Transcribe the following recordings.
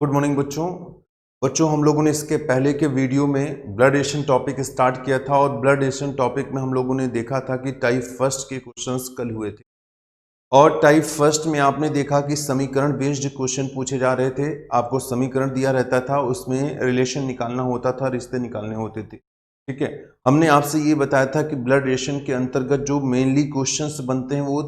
Good morning बच्चों हम लोगों ने इसके पहले के वीडियो में ब्लड रिलेशन टॉपिक स्टार्ट किया था और ब्लड रिलेशन टॉपिक में हम लोगों ने देखा था कि टाइप फर्स्ट के क्वेश्चंस कल हुए थे और टाइप फर्स्ट में आपने देखा कि समीकरण बेस्ड क्वेश्चन पूछे जा रहे थे। आपको समीकरण दिया रहता था, उसमें रिलेशन निकालना होता था, रिश्ते निकालने होते थे। ठीक है, हमने आपसे ये बताया था कि ब्लड रिलेशन के अंतर्गत जो मेनली क्वेश्चंस बनते हैं वो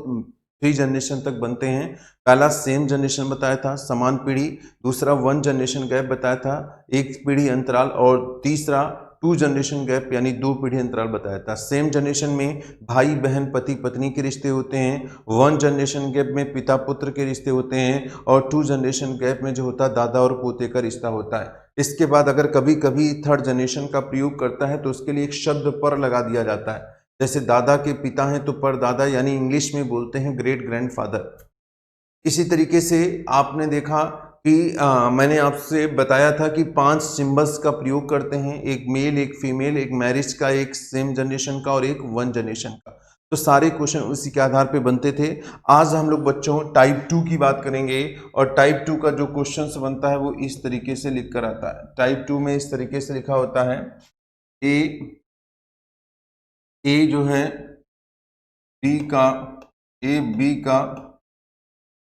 3 जनरेशन तक बनते हैं। पहला सेम जनरेशन बताया था, समान पीढ़ी। दूसरा 1 जनरेशन गैप बताया था, 1 पीढ़ी अंतराल। और तीसरा 2 जनरेशन गैप यानी 2 पीढ़ी अंतराल बताया था। सेम जनरेशन में भाई बहन पति पत्नी के रिश्ते होते हैं, 1 जनरेशन गैप में पिता पुत्र के रिश्ते होते हैं और 2 जनरेशन गैप में जो होता है दादा और पोते का रिश्ता होता है। इसके बाद अगर कभी कभी 3rd जनरेशन का प्रयोग करता है तो उसके लिए एक शब्द पर लगा दिया जाता है। जैसे दादा के पिता हैं तो परदादा, यानी इंग्लिश में बोलते हैं ग्रेट ग्रैंडफादर। इसी तरीके से आपने देखा कि मैंने आपसे बताया था कि 5 सिंबल्स का प्रयोग करते हैं, एक मेल, एक फीमेल, एक मैरिज का, एक सेम जनरेशन का और एक 1 जनरेशन का। तो सारे क्वेश्चन उसी के आधार पे बनते थे। आज हम लोग बच्चों टाइप 2 की बात करेंगे और टाइप 2 का जो क्वेश्चन बनता है वो इस तरीके से लिख कर आता है। टाइप 2 में इस तरीके से लिखा होता है, ए जो है बी का, ए बी का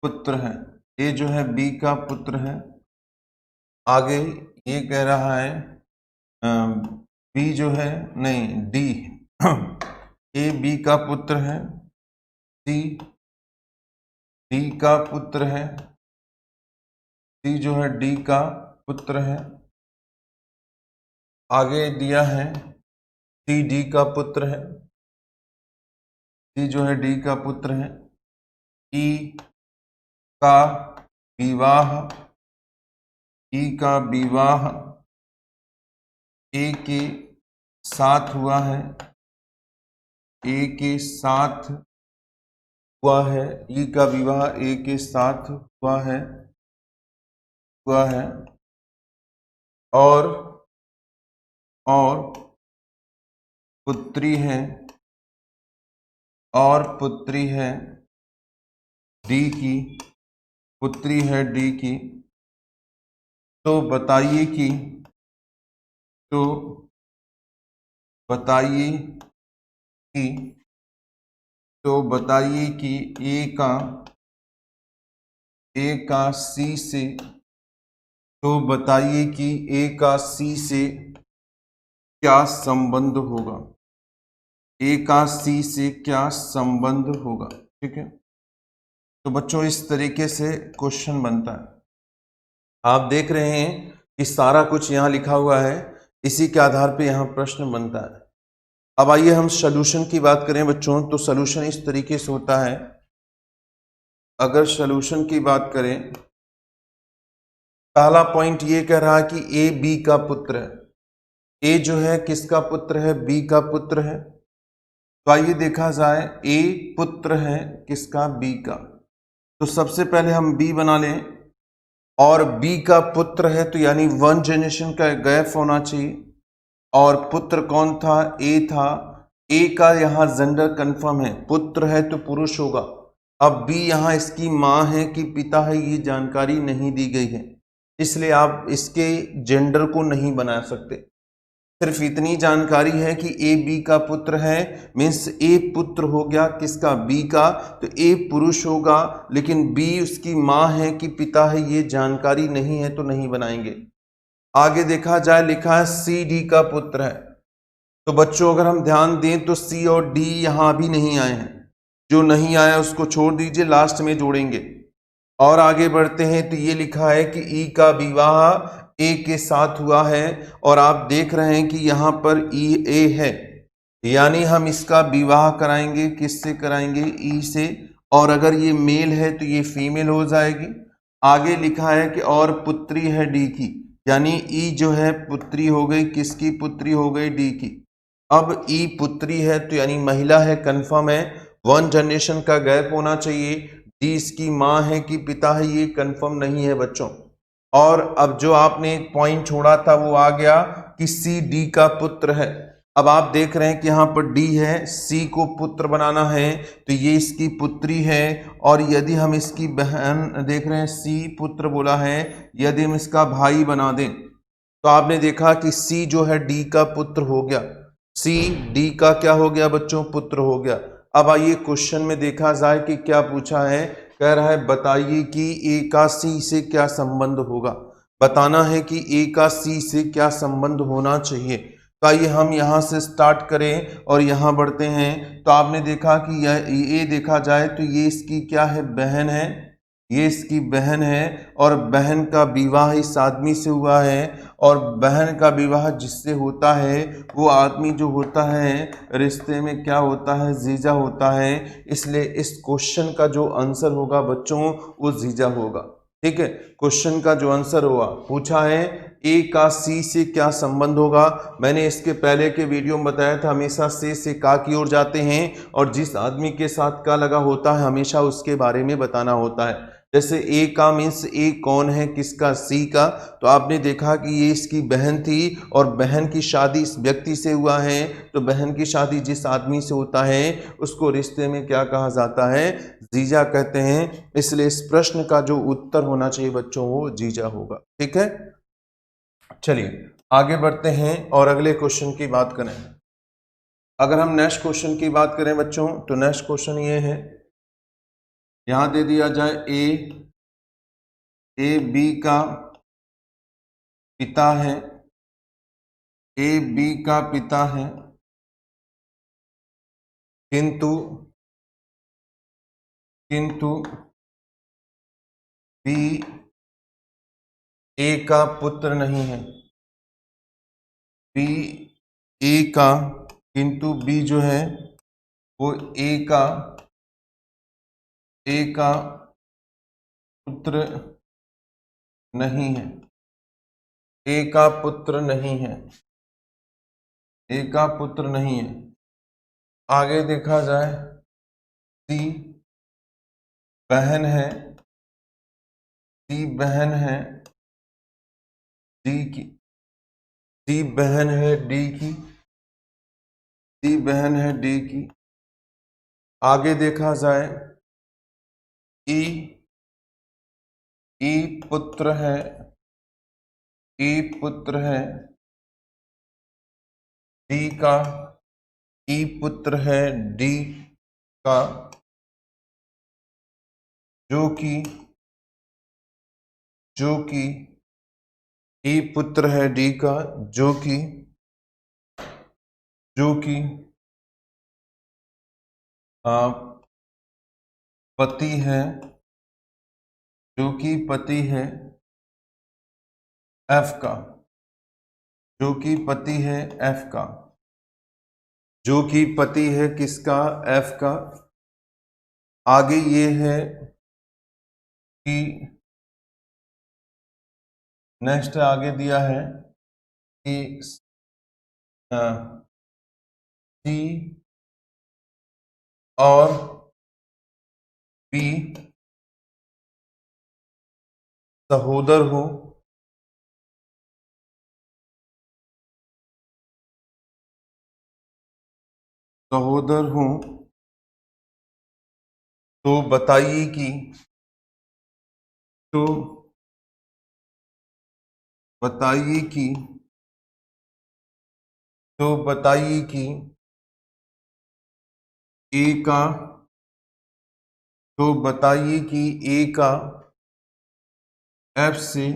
पुत्र है, ए जो है बी का पुत्र है। आगे ये कह रहा है बी जो है, नहीं डी ए बी का पुत्र है, सी डी का पुत्र है, सी जो है डी का पुत्र है। आगे दिया है सी डी का पुत्र है, सी जो है डी का पुत्र है। ई का विवाह, ई का विवाह ए के साथ हुआ है, ए के साथ हुआ है। ई का विवाह ए के साथ हुआ है और पुत्री है, और पुत्री है डी की, पुत्री है डी की। तो बताइए कि ए का सी से क्या संबंध होगा, ए का सी से क्या संबंध होगा। ठीक है, तो बच्चों इस तरीके से क्वेश्चन बनता है। आप देख रहे हैं कि सारा कुछ यहाँ लिखा हुआ है, इसी के आधार पे यहाँ प्रश्न बनता है। अब आइए हम सॉल्यूशन की बात करें बच्चों, तो सॉल्यूशन इस तरीके से होता है। अगर सॉल्यूशन की बात करें, पहला पॉइंट ये कह रहा है कि ए बी का पुत्र है। ए जो है किसका पुत्र है, बी का पुत्र है। तो आइए देखा जाए, ए पुत्र है किसका, बी का। तो सबसे पहले हम बी बना लें, और बी का पुत्र है तो यानी 1 जनरेशन का गैप होना चाहिए। और पुत्र कौन था, ए था। ए का यहाँ जेंडर कंफर्म है, पुत्र है तो पुरुष होगा। अब बी यहाँ इसकी माँ है कि पिता है, ये जानकारी नहीं दी गई है, इसलिए आप इसके जेंडर को नहीं बना सकते। सिर्फ इतनी जानकारी है कि ए बी का पुत्र है, मीन्स ए पुत्र हो गया किसका, बी का, तो ए पुरुष होगा। लेकिन बी उसकी माँ है कि पिता है, ये जानकारी नहीं है तो नहीं बनाएंगे। आगे देखा जाए, लिखा है सी डी का पुत्र है। तो बच्चों अगर हम ध्यान दें तो सी और डी यहाँ भी नहीं आए हैं, जो नहीं आया उसको छोड़ दीजिए, लास्ट में जोड़ेंगे। और आगे बढ़ते हैं तो ये लिखा है कि ई का विवाह ए के साथ हुआ है, और आप देख रहे हैं कि यहाँ पर ई ए है, यानी हम इसका विवाह कराएंगे, किससे कराएंगे, ई से। और अगर ये मेल है तो ये फीमेल हो जाएगी। आगे लिखा है कि और पुत्री है डी की, यानी ई जो है पुत्री हो गई, किसकी पुत्री हो गई, डी की। अब ई पुत्री है तो यानी महिला है, कंफर्म है। 1 जनरेशन का गैप होना चाहिए। डी इसकी माँ है कि पिता है, ये कंफर्म नहीं है बच्चों। और अब जो आपने पॉइंट छोड़ा था वो आ गया कि सी डी का पुत्र है। अब आप देख रहे हैं कि यहाँ पर डी है, सी को पुत्र बनाना है तो ये इसकी पुत्री है, और यदि हम इसकी बहन देख रहे हैं, सी पुत्र बोला है, यदि हम इसका भाई बना दें तो आपने देखा कि सी जो है डी का पुत्र हो गया, सी डी का क्या हो गया बच्चों, पुत्र हो गया। अब आइए क्वेश्चन में देखा जाए कि क्या पूछा है, कह रहा है बताइए कि ए का सी से क्या संबंध होगा, बताना है कि ए का सी से क्या संबंध होना चाहिए। तो आइए हम यहाँ से स्टार्ट करें और यहाँ बढ़ते हैं। तो आपने देखा कि ये देखा जाए तो ये इसकी क्या है, बहन है, ये इसकी बहन है, और बहन का विवाह इस आदमी से हुआ है, और बहन का विवाह जिससे होता है वो आदमी जो होता है रिश्ते में क्या होता है, जीजा होता है। इसलिए इस क्वेश्चन का जो आंसर होगा बच्चों वो जीजा होगा। ठीक है, क्वेश्चन का जो आंसर हुआ, पूछा है ए का सी से क्या संबंध होगा। मैंने इसके पहले के वीडियो में बताया था हमेशा से का की ओर जाते हैं, और जिस आदमी के साथ का लगा होता है हमेशा उसके बारे में बताना होता है। जैसे ए का मीन्स ए कौन है, किसका, सी का। तो आपने देखा कि ये इसकी बहन थी, और बहन की शादी इस व्यक्ति से हुआ है, तो बहन की शादी जिस आदमी से होता है उसको रिश्ते में क्या कहा जाता है, जीजा कहते हैं। इसलिए इस प्रश्न का जो उत्तर होना चाहिए बच्चों वो जीजा होगा। ठीक है, चलिए आगे बढ़ते हैं और अगले क्वेश्चन की बात करें। अगर हम नेक्स्ट क्वेश्चन की बात करें बच्चों तो नेक्स्ट क्वेश्चन ये है, यहां दे दिया जाए ए बी का पिता है, ए बी का पिता है, किंतु बी ए का पुत्र नहीं है। बी ए का, किंतु बी जो है वो ए का पुत्र नहीं है, ए का पुत्र नहीं है, ए का पुत्र नहीं है। आगे देखा जाए सी बहन है, सी बहन है डी की, सी बहन है डी की, सी बहन है डी की। आगे देखा जाए ई पुत्र है, ई पुत्र है डी का, ई पुत्र है डी का, जो कि ई पुत्र है डी का, जो कि पति है, जो कि पति है एफ का, जो कि पति है एफ का, जो कि पति है किसका, एफ का। आगे ये है कि नेक्स्ट आगे दिया है कि सी और बी सहोदर हो, तो बताइए कि ए का, तो बताइए कि ए का एफ से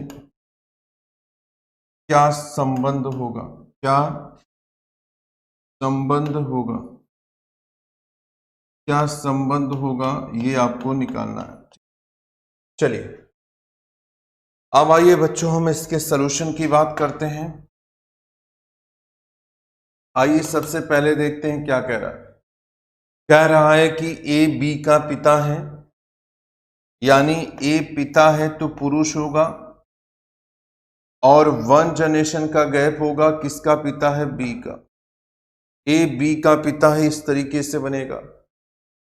क्या संबंध होगा, क्या संबंध होगा, क्या संबंध होगा, ये आपको निकालना है। चलिए अब आइए बच्चों हम इसके सलूशन की बात करते हैं। आइए सबसे पहले देखते हैं क्या कह रहा है। कह रहा है कि ए बी का पिता है, यानी ए पिता है तो पुरुष होगा, और 1 जनरेशन का गैप होगा, किसका पिता है, बी का। ए बी का पिता है, इस तरीके से बनेगा।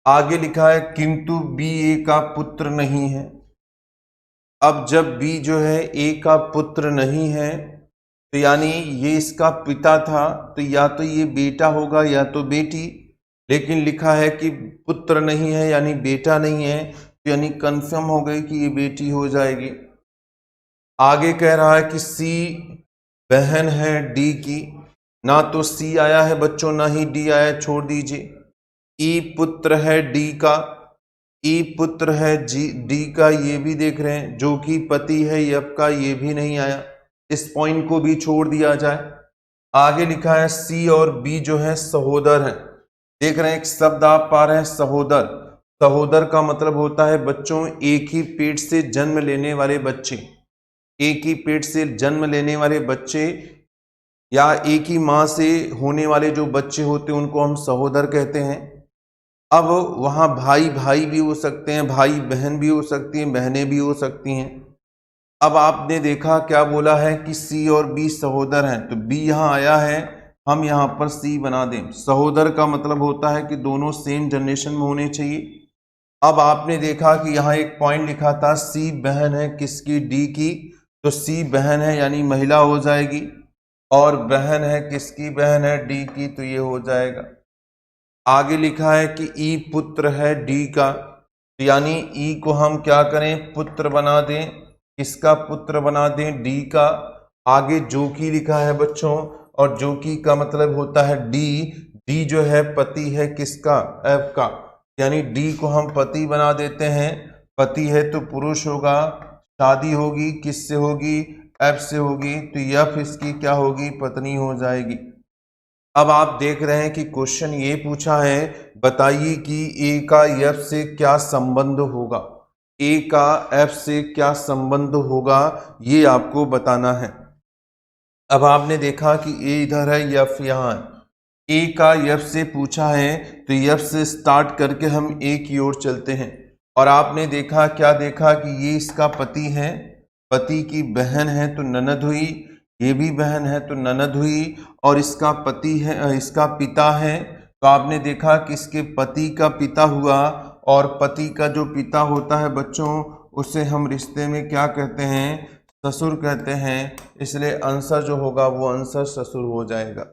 आगे लिखा है किंतु बी ए का पुत्र नहीं है। अब जब बी जो है ए का पुत्र नहीं है तो तो यानी ये इसका पिता था, तो या तो ये बेटा होगा या तो बेटी, लेकिन लिखा है कि पुत्र नहीं है यानी बेटा नहीं है, तो यानी कंफर्म हो गई कि ये बेटी हो जाएगी। आगे कह रहा है कि सी बहन है डी की, ना तो सी आया है बच्चों ना ही डी आया, छोड़ दीजिए। ई पुत्र है डी का, ई पुत्र है डी का, ये भी देख रहे हैं, जो कि पति है यप का, ये भी नहीं आया, इस पॉइंट को भी छोड़ दिया जाए। आगे लिखा है सी और बी जो है सहोदर है। देख रहे हैं एक शब्द आप पा रहे हैं सहोदर। सहोदर का मतलब होता है बच्चों एक ही पेट से जन्म लेने वाले बच्चे, एक ही पेट से जन्म लेने वाले बच्चे या एक ही माँ से होने वाले जो बच्चे होते हैं उनको हम सहोदर कहते हैं। अब वहाँ भाई भाई भी हो सकते हैं, भाई बहन भी हो सकती हैं, बहनें भी हो सकती हैं। अब आपने देखा क्या बोला है कि सी और बी सहोदर हैं, तो बी यहाँ आया है, हम यहाँ पर सी बना दें। सहोदर का मतलब होता है कि दोनों सेम जनरेशन में होने चाहिए। अब आपने देखा कि यहाँ एक पॉइंट लिखा था सी बहन है किसकी, डी की, तो सी बहन है यानी महिला हो जाएगी, और बहन है किसकी, बहन है डी की, तो ये हो जाएगा। आगे लिखा है कि ई पुत्र है डी का, तो यानी ई को हम क्या करें, पुत्र बना दें, किसका पुत्र बना दें, डी का। आगे जो की लिखा है बच्चों, और जो की का मतलब होता है डी, डी जो है पति है किसका, एफ का, यानी डी को हम पति बना देते हैं। पति है तो पुरुष होगा, शादी होगी किससे होगी, एफ से होगी, तो एफ इसकी क्या होगी, पत्नी हो जाएगी। अब आप देख रहे हैं कि क्वेश्चन ये पूछा है, बताइए कि ए का एफ से क्या संबंध होगा, ए का एफ से क्या संबंध होगा, ये आपको बताना है। अब आपने देखा कि ए इधर है, एफ यहाँ है, ए का एफ से पूछा है, तो एफ से स्टार्ट करके हम ए की ओर चलते हैं। और आपने देखा, क्या देखा कि ये इसका पति है, पति की बहन है तो ननद हुई, ये भी बहन है तो ननद हुई, और इसका पति है, इसका पिता है, तो आपने देखा कि इसके पति का पिता हुआ, और पति का जो पिता होता है बच्चों, उसे हम रिश्ते में क्या कहते हैं, ससुर कहते हैं, इसलिए आंसर जो होगा वो आंसर ससुर हो जाएगा।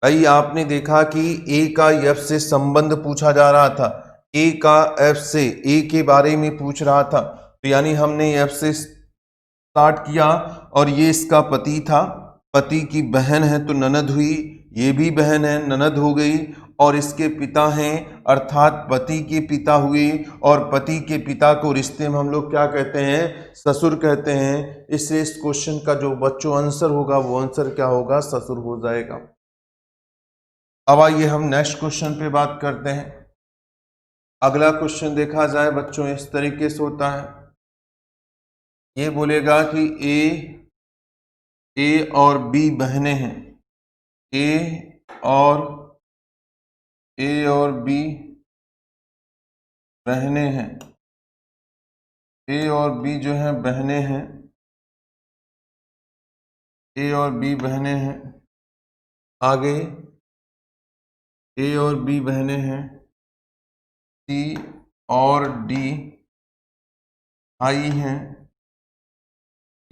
भाई आपने देखा कि ए का एफ से संबंध पूछा जा रहा था, ए का एफ से, ए के बारे में पूछ रहा था, तो यानी हमने एफ से स्टार्ट किया, और ये इसका पति था, पति की बहन है तो ननद हुई, ये भी बहन है ननद हो गई, और इसके पिता हैं अर्थात पति के पिता हुए, और पति के पिता को रिश्ते में हम लोग क्या कहते हैं, ससुर कहते हैं। इससे इस क्वेश्चन का जो बच्चों आंसर होगा वो आंसर क्या होगा, ससुर हो जाएगा। अब आइए हम नेक्स्ट क्वेश्चन पे बात करते हैं। अगला क्वेश्चन देखा जाए बच्चों इस तरीके से होता है, ये बोलेगा कि ए और बी बहनें हैं, ए और बी बहनें हैं, ए और बी जो हैं बहनें हैं, ए और बी बहनें हैं। आगे ए और बी बहनें हैं, सी और डी भाई हैं,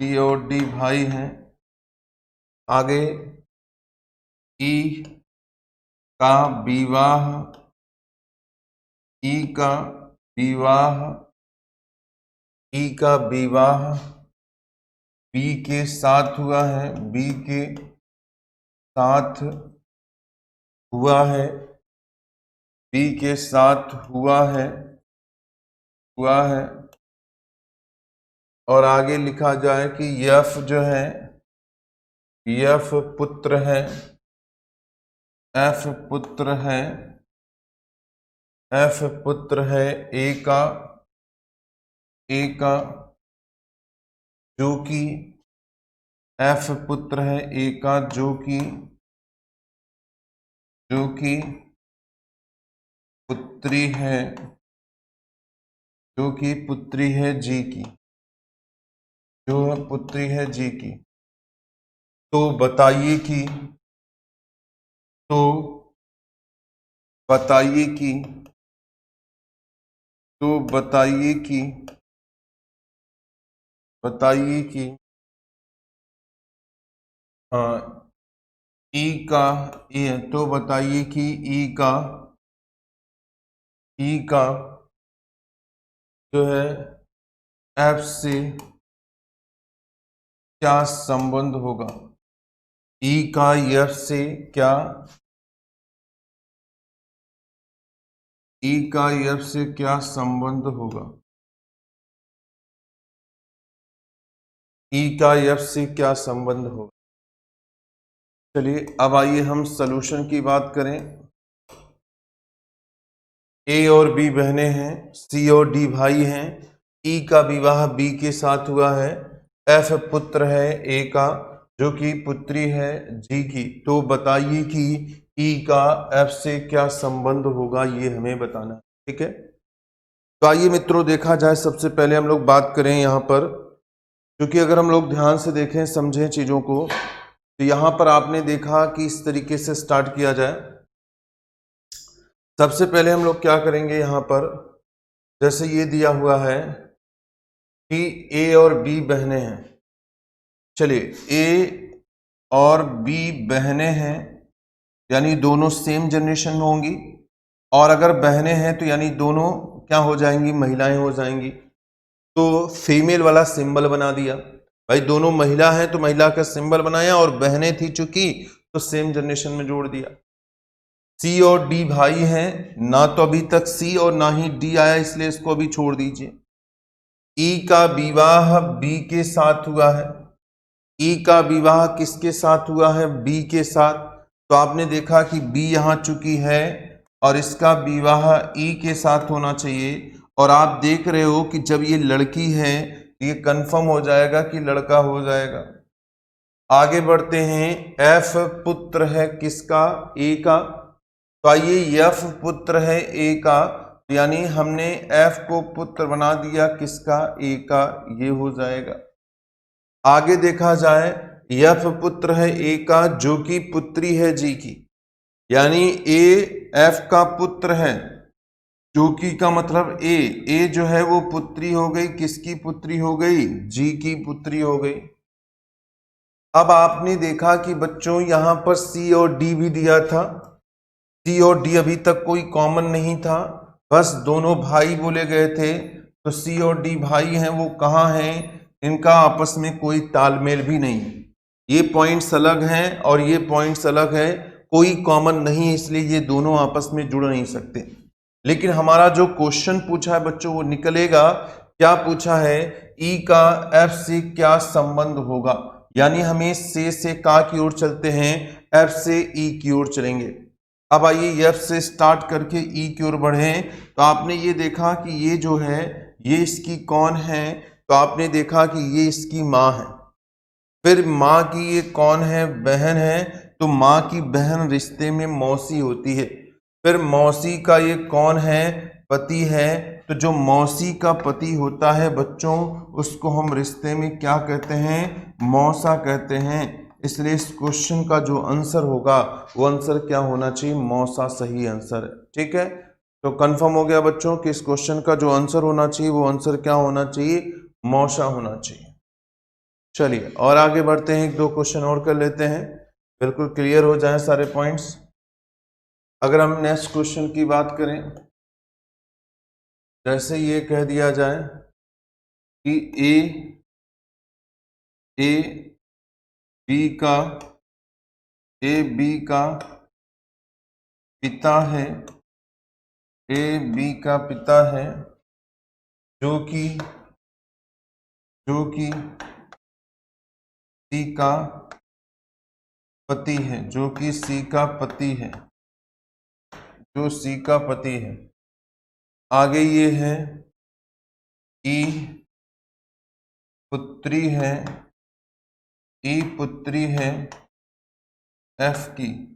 सी और डी भाई हैं। आगे ई का विवाह, ई का विवाह, ई का विवाह बी के साथ हुआ है, बी के साथ हुआ है, बी के साथ हुआ है। और आगे लिखा जाए कि यफ जो है, यफ पुत्र है, एफ पुत्र है, एफ पुत्र है ए का, जो कि एफ पुत्र है ए का, जो कि पुत्री है, जो कि पुत्री है जी की, जो पुत्री है जी की। तो बताइए कि, तो बताइए कि, तो बताइए कि, बताइए कि ई का ए, तो बताइए कि ई का जो है एफ से क्या संबंध होगा। ई का एफ से क्या, ई का एफ से क्या संबंध होगा। ई का एफ से क्या संबंध होगा। चलिए अब आइए हम सॉल्यूशन की बात करें। ए और बी बहनें हैं, सी और डी भाई हैं, ई का विवाह बी के साथ हुआ है, एफ पुत्र है ए का जो कि पुत्री है जी की। तो बताइए कि ई का एफ से क्या संबंध होगा, ये हमें बताना है। ठीक है, तो आइए मित्रों देखा जाए, सबसे पहले हम लोग बात करें यहाँ पर, क्योंकि अगर हम लोग ध्यान से देखें समझें चीज़ों को, तो यहाँ पर आपने देखा कि इस तरीके से स्टार्ट किया जाए। सबसे पहले हम लोग क्या करेंगे, यहाँ पर जैसे ये दिया हुआ है कि ए और बी बहनें हैं। चलिए ए और बी बहनें हैं यानी दोनों सेम जनरेशन में होंगी, और अगर बहनें हैं तो यानी दोनों क्या हो जाएंगी, महिलाएं हो जाएंगी। तो फीमेल वाला सिंबल बना दिया भाई, दोनों महिला हैं तो महिला का सिंबल बनाया, और बहनें थी चूंकि तो सेम जनरेशन में जोड़ दिया। सी और डी भाई हैं, ना तो अभी तक सी और ना ही डी आया, इसलिए इसको अभी छोड़ दीजिए। ई का विवाह बी के साथ हुआ है, ई का विवाह किसके साथ हुआ है, बी के साथ। तो आपने देखा कि बी यहां चुकी है और इसका विवाह ई के साथ होना चाहिए, और आप देख रहे हो कि जब ये लड़की है ये कंफर्म हो जाएगा कि लड़का हो जाएगा। आगे बढ़ते हैं, एफ पुत्र है किसका, ए का। तो आइए एफ पुत्र है ए का, यानी हमने एफ को पुत्र बना दिया किसका, ए का, ये हो जाएगा। आगे देखा जाए, एफ पुत्र है ए का जो कि पुत्री है जी की, यानी ए एफ का पुत्र है, जो कि का मतलब ए जो है वो पुत्री हो गई, किसकी पुत्री हो गई, जी की पुत्री हो गई। अब आपने देखा कि बच्चों यहां पर सी और डी भी दिया था, सी और डी अभी तक कोई कॉमन नहीं था, बस दोनों भाई बोले गए थे। तो सी और डी भाई हैं, वो कहाँ हैं, इनका आपस में कोई तालमेल भी नहीं, ये पॉइंट्स अलग हैं और ये पॉइंट्स अलग है, कोई कॉमन नहीं, इसलिए ये दोनों आपस में जुड़ नहीं सकते। लेकिन हमारा जो क्वेश्चन पूछा है बच्चों वो निकलेगा, क्या पूछा है, ई का एफ से क्या संबंध होगा, यानी हमें से का की ओर चलते हैं, एफ से ई की ओर चलेंगे। अब आइए एफ से स्टार्ट करके ई की ओर बढ़े, तो आपने ये देखा कि ये जो है ये इसकी कौन है, तो आपने देखा कि ये इसकी माँ है। फिर माँ की ये कौन है, बहन है, तो माँ की बहन रिश्ते में मौसी होती है। फिर मौसी का ये कौन है, पति है, तो जो मौसी का पति होता है बच्चों उसको हम रिश्ते में क्या कहते हैं, मौसा कहते हैं। इसलिए इस क्वेश्चन का जो आंसर होगा वो आंसर क्या होना चाहिए, मौसा सही आंसर है। ठीक है, तो कंफर्म हो गया बच्चों कि इस क्वेश्चन का जो आंसर होना चाहिए वो आंसर क्या होना चाहिए, मौसा होना चाहिए। चलिए और आगे बढ़ते हैं, एक दो क्वेश्चन और कर लेते हैं, बिल्कुल क्लियर हो जाए सारे पॉइंट्स। अगर हम नेक्स्ट क्वेश्चन की बात करें, जैसे ये कह दिया जाए कि ए बी का पिता है, ए बी का पिता है जो कि सी का पति है, जो कि सी का पति है, जो सी का पति है। आगे ये है ई पुत्री है, ई पुत्री है एफ की,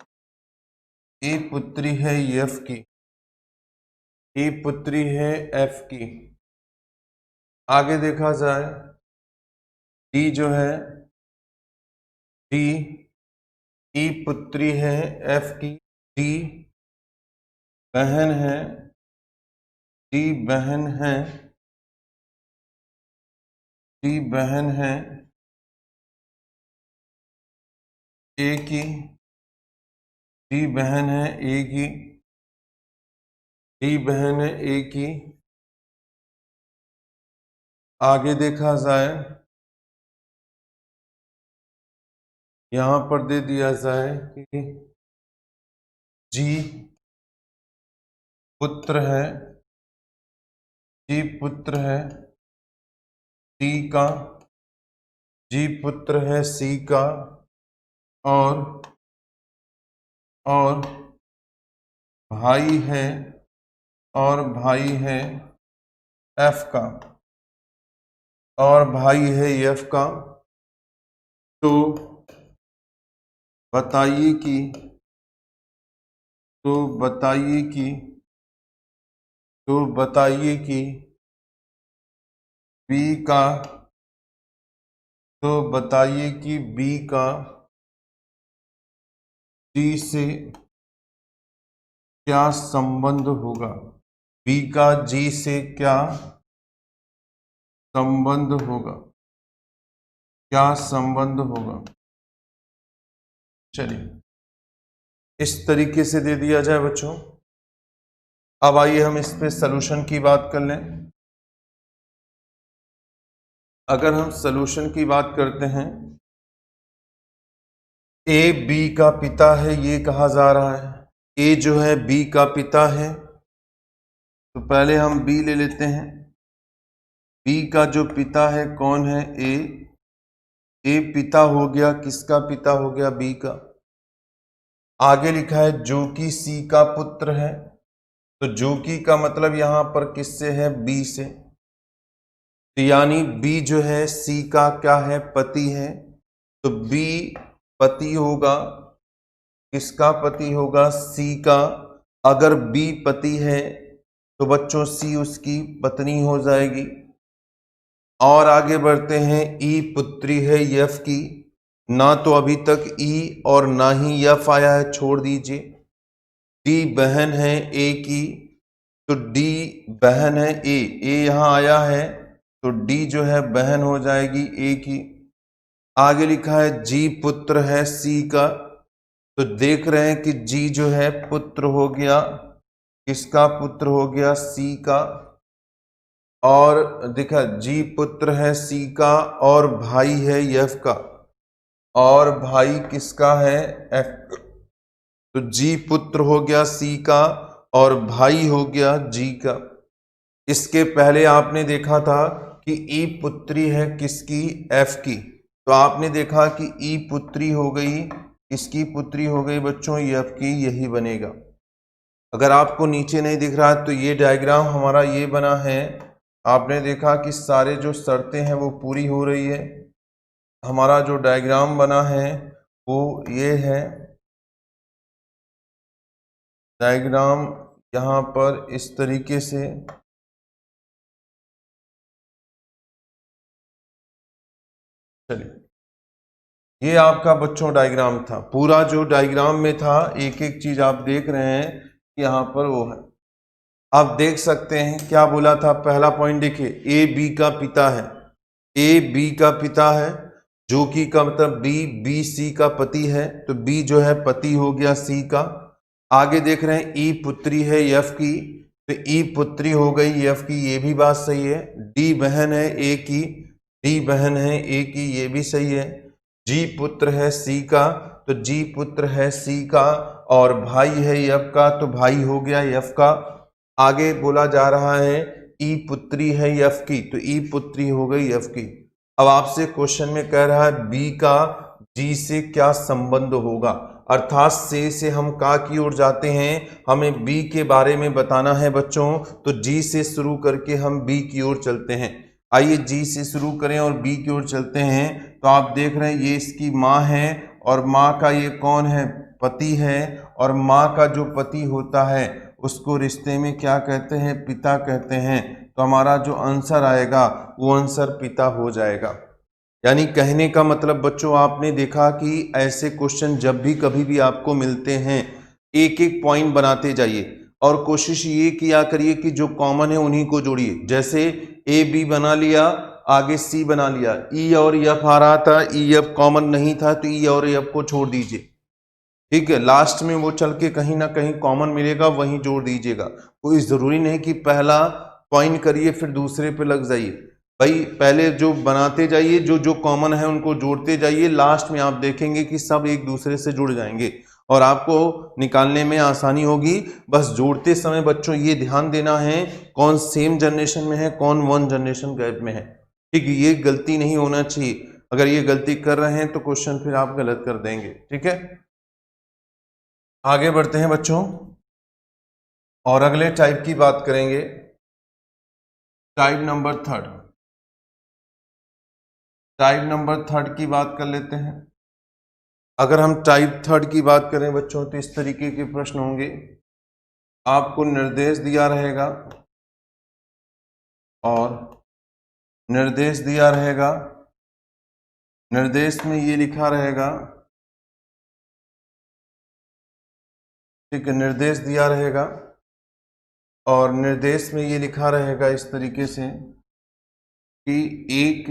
ई पुत्री है एफ की, ई पुत्री है एफ की। आगे देखा जाए, डी जो है डी ई पुत्री है एफ की, डी बहन है, डी बहन है, डी बहन है ए की, डी बहन है ए की, डी बहन है ए की। आगे देखा जाए, यहां पर दे दिया जाए कि जी पुत्र है, जी पुत्र है सी का, जी पुत्र है सी का, और भाई है, और भाई है एफ का, और भाई है एफ का। तो बताइए कि, तो बताइए कि, तो बताइए कि बी का, तो बताइए कि बी का डी से क्या संबंध होगा, बी का जी से क्या संबंध होगा, क्या संबंध होगा। चलिए इस तरीके से दे दिया जाए बच्चों। अब आइए हम इस पे सलूशन की बात कर लें। अगर हम सलूशन की बात करते हैं, ए बी का पिता है ये कहा जा रहा है, ए जो है बी का पिता है, तो पहले हम बी ले लेते हैं। बी का जो पिता है कौन है, ए पिता हो गया, किसका पिता हो गया, बी का। आगे लिखा है जो कि सी का पुत्र है, तो जो कि का मतलब यहां पर किससे है, बी से। तो यानी बी जो है सी का क्या है, पति है, तो बी पति होगा, किसका पति होगा, सी का। अगर बी पति है तो बच्चों सी उसकी पत्नी हो जाएगी। और आगे बढ़ते हैं, ई पुत्री है यफ की, ना तो अभी तक ई और ना ही यफ आया है, छोड़ दीजिए। डी बहन है ए की, तो डी बहन है ए यहां आया है, तो डी जो है बहन हो जाएगी ए की। आगे लिखा है जी पुत्र है सी का, तो देख रहे हैं कि जी जो है पुत्र हो गया, किसका पुत्र हो गया, सी का। और देखा जी पुत्र है सी का, और भाई है एफ का, और भाई किसका है, एफ। तो जी पुत्र हो गया सी का, और भाई हो गया जी का। इसके पहले आपने देखा था कि ई पुत्री है किसकी, एफ की, तो आपने देखा कि ई पुत्री हो गई, किसकी पुत्री हो गई बच्चों, एफ की, यही बनेगा। अगर आपको नीचे नहीं दिख रहा है तो ये डायग्राम हमारा ये बना है, आपने देखा कि सारे जो शर्तें हैं वो पूरी हो रही है। हमारा जो डायग्राम बना है वो ये है, डायग्राम यहाँ पर इस तरीके से। चलिए ये आपका बच्चों डायग्राम था, पूरा जो डायग्राम में था एक एक चीज आप देख रहे हैं कि यहाँ पर वो है। आप देख सकते हैं क्या बोला था, पहला पॉइंट देखिए, ए बी का पिता है, ए बी का पिता है, जो कि का मतलब बी सी का पति है, तो बी जो है पति हो गया सी का। आगे देख रहे हैं ई पुत्री है एफ की, तो ई पुत्री हो गई एफ की, ये भी बात सही है। डी बहन है ए की, डी बहन है ए की, ये भी सही है। जी पुत्र है सी का, तो जी पुत्र है सी का, और भाई है एफ का, तो भाई हो गया एफ का। आगे बोला जा रहा है ई पुत्री है एफ की, तो ई पुत्री हो गई एफ की। अब आपसे क्वेश्चन में कह रहा है बी का जी से क्या संबंध होगा, अर्थात से हम का की ओर जाते हैं, हमें बी के बारे में बताना है बच्चों, तो जी से शुरू करके हम बी की ओर चलते हैं। आइए जी से शुरू करें और बी की ओर चलते हैं। तो आप देख रहे हैं ये इसकी माँ है, और माँ का ये कौन है, पति है, और माँ का जो पति होता है उसको रिश्ते में क्या कहते हैं, पिता कहते हैं। तो हमारा जो आंसर आएगा वो आंसर पिता हो जाएगा। यानी कहने का मतलब बच्चों आपने देखा कि ऐसे क्वेश्चन जब भी कभी भी आपको मिलते हैं एक एक पॉइंट बनाते जाइए, और कोशिश ये किया करिए कि जो कॉमन है उन्हीं को जोड़िए। जैसे ए बी बना लिया, आगे सी बना लिया, ई और एफ आ रहा था, ई एफ कॉमन नहीं था तो ई और एफ को छोड़ दीजिए, ठीक है। लास्ट में वो चल के कहीं ना कहीं कॉमन मिलेगा, वहीं जोड़ दीजिएगा। कोई जरूरी नहीं कि पहला पॉइंट करिए फिर दूसरे पे लग जाइए, भाई पहले जो बनाते जाइए, जो जो कॉमन है उनको जोड़ते जाइए, लास्ट में आप देखेंगे कि सब एक दूसरे से जुड़ जाएंगे और आपको निकालने में आसानी होगी। बस जोड़ते समय बच्चों ये ध्यान देना है कौन सेम जनरेशन में है, कौन वन जनरेशन गैप में है, ठीक है। ये गलती नहीं होना चाहिए, अगर ये गलती कर रहे हैं तो क्वेश्चन फिर आप गलत कर देंगे, ठीक है। आगे बढ़ते हैं बच्चों और अगले टाइप की बात करेंगे, type number third. Type number third की बात कर लेते हैं। अगर हम टाइप थर्ड की बात करें बच्चों तो इस तरीके के प्रश्न होंगे, आपको निर्देश दिया रहेगा और निर्देश दिया रहेगा, निर्देश में ये लिखा रहेगा, ठीक है, निर्देश दिया रहेगा और निर्देश में ये लिखा रहेगा इस तरीके से कि एक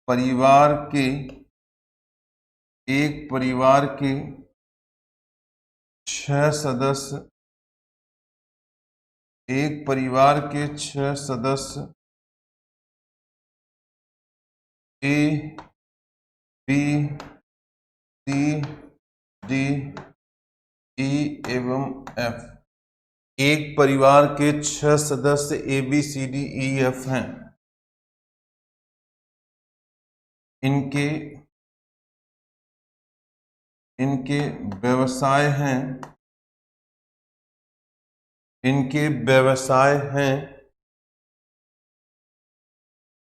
परिवार के, एक परिवार के 6 सदस्य, एक परिवार के 6 सदस्य ए बी सी डी ई एवं एफ, एक परिवार के 6 सदस्य A B C D E F हैं, इनके व्यवसाय हैं, इनके व्यवसाय हैं,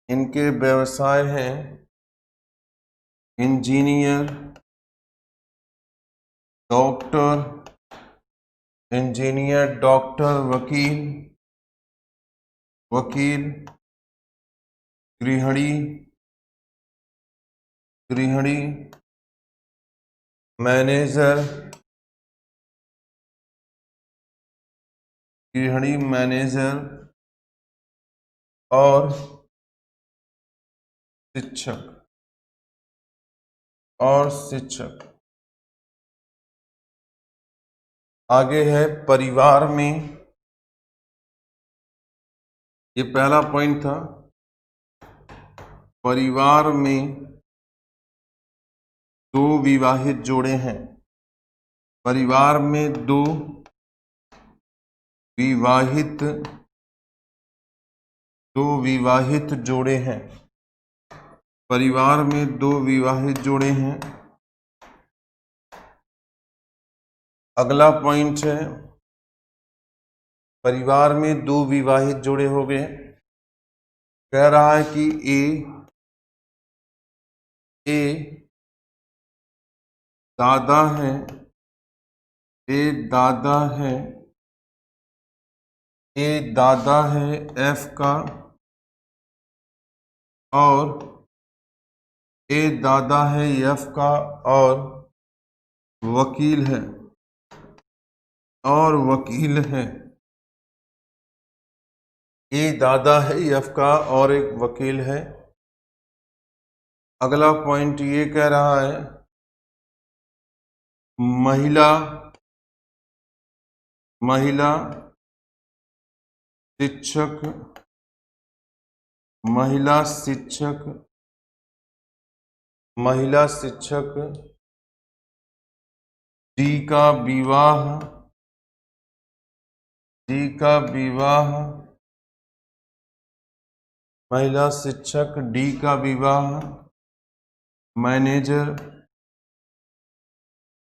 इनके व्यवसाय हैं इंजीनियर, डॉक्टर, इंजीनियर, डॉक्टर, वकील, गृहिणी, मैनेजर, गृहिणी, मैनेजर और शिक्षक। आगे है परिवार में, ये पहला पॉइंट था, परिवार में 2 विवाहित जोड़े हैं, परिवार में 2 विवाहित जोड़े हैं, परिवार में 2 विवाहित जोड़े हैं। अगला पॉइंट है, परिवार में 2 विवाहित जोड़े हो गए, कह रहा है कि ए दादा है, एफ का और ए दादा है एफ का और वकील है, ए दादा है एफ का और एक वकील है। अगला पॉइंट ये कह रहा है महिला शिक्षक, डी का विवाह, महिला शिक्षक डी का विवाह मैनेजर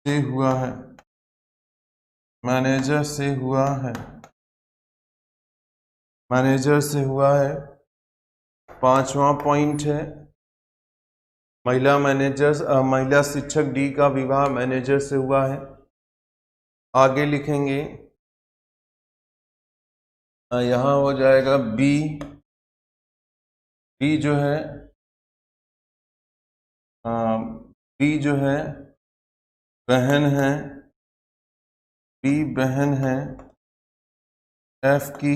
से हुआ है, मैनेजर से हुआ है। 5वां पॉइंट है महिला शिक्षक डी का विवाह मैनेजर से हुआ है। आगे लिखेंगे, यहाँ हो जाएगा बी जो है, बी जो है बहन है, एफ की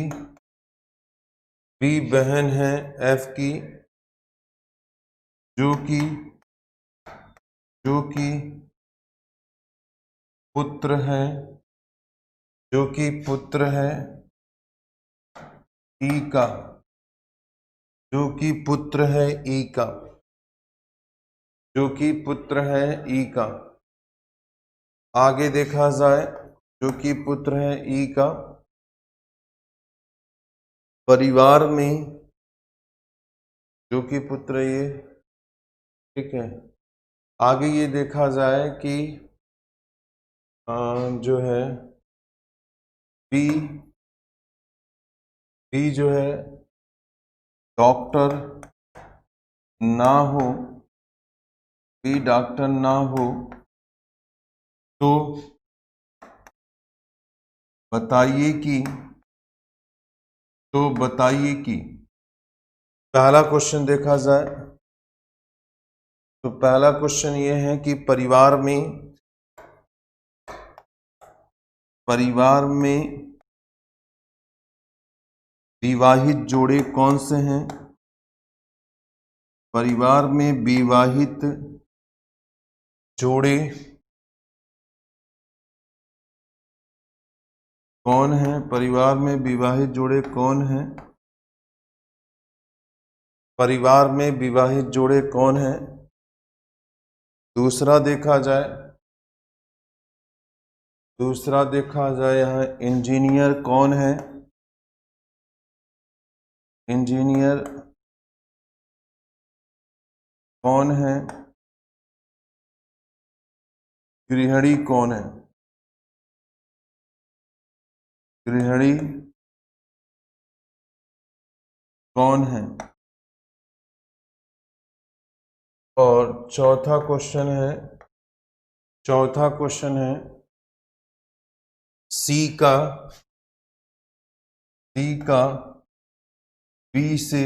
बी बहन है एफ की, जो कि पुत्र है, जो कि पुत्र है ई का, जो कि पुत्र है ई का, जो कि पुत्र है ई का। आगे देखा जाए, जो कि पुत्र है ई का, परिवार में, जो कि पुत्र ये, ठीक है। आगे ये देखा जाए कि जो है बी जो है डॉक्टर ना हो, बी डॉक्टर ना हो, तो बताइए कि पहला क्वेश्चन देखा जाए तो पहला क्वेश्चन ये है कि परिवार में विवाहित जोड़े कौन से हैं? परिवार में विवाहित जोड़े कौन हैं? परिवार में विवाहित जोड़े कौन हैं? परिवार में विवाहित जोड़े कौन हैं? दूसरा देखा जाए यहाँ इंजीनियर कौन है? इंजीनियर कौन है? गृहिणी कौन है? गृहिणी कौन है? और चौथा क्वेश्चन है सी का बी से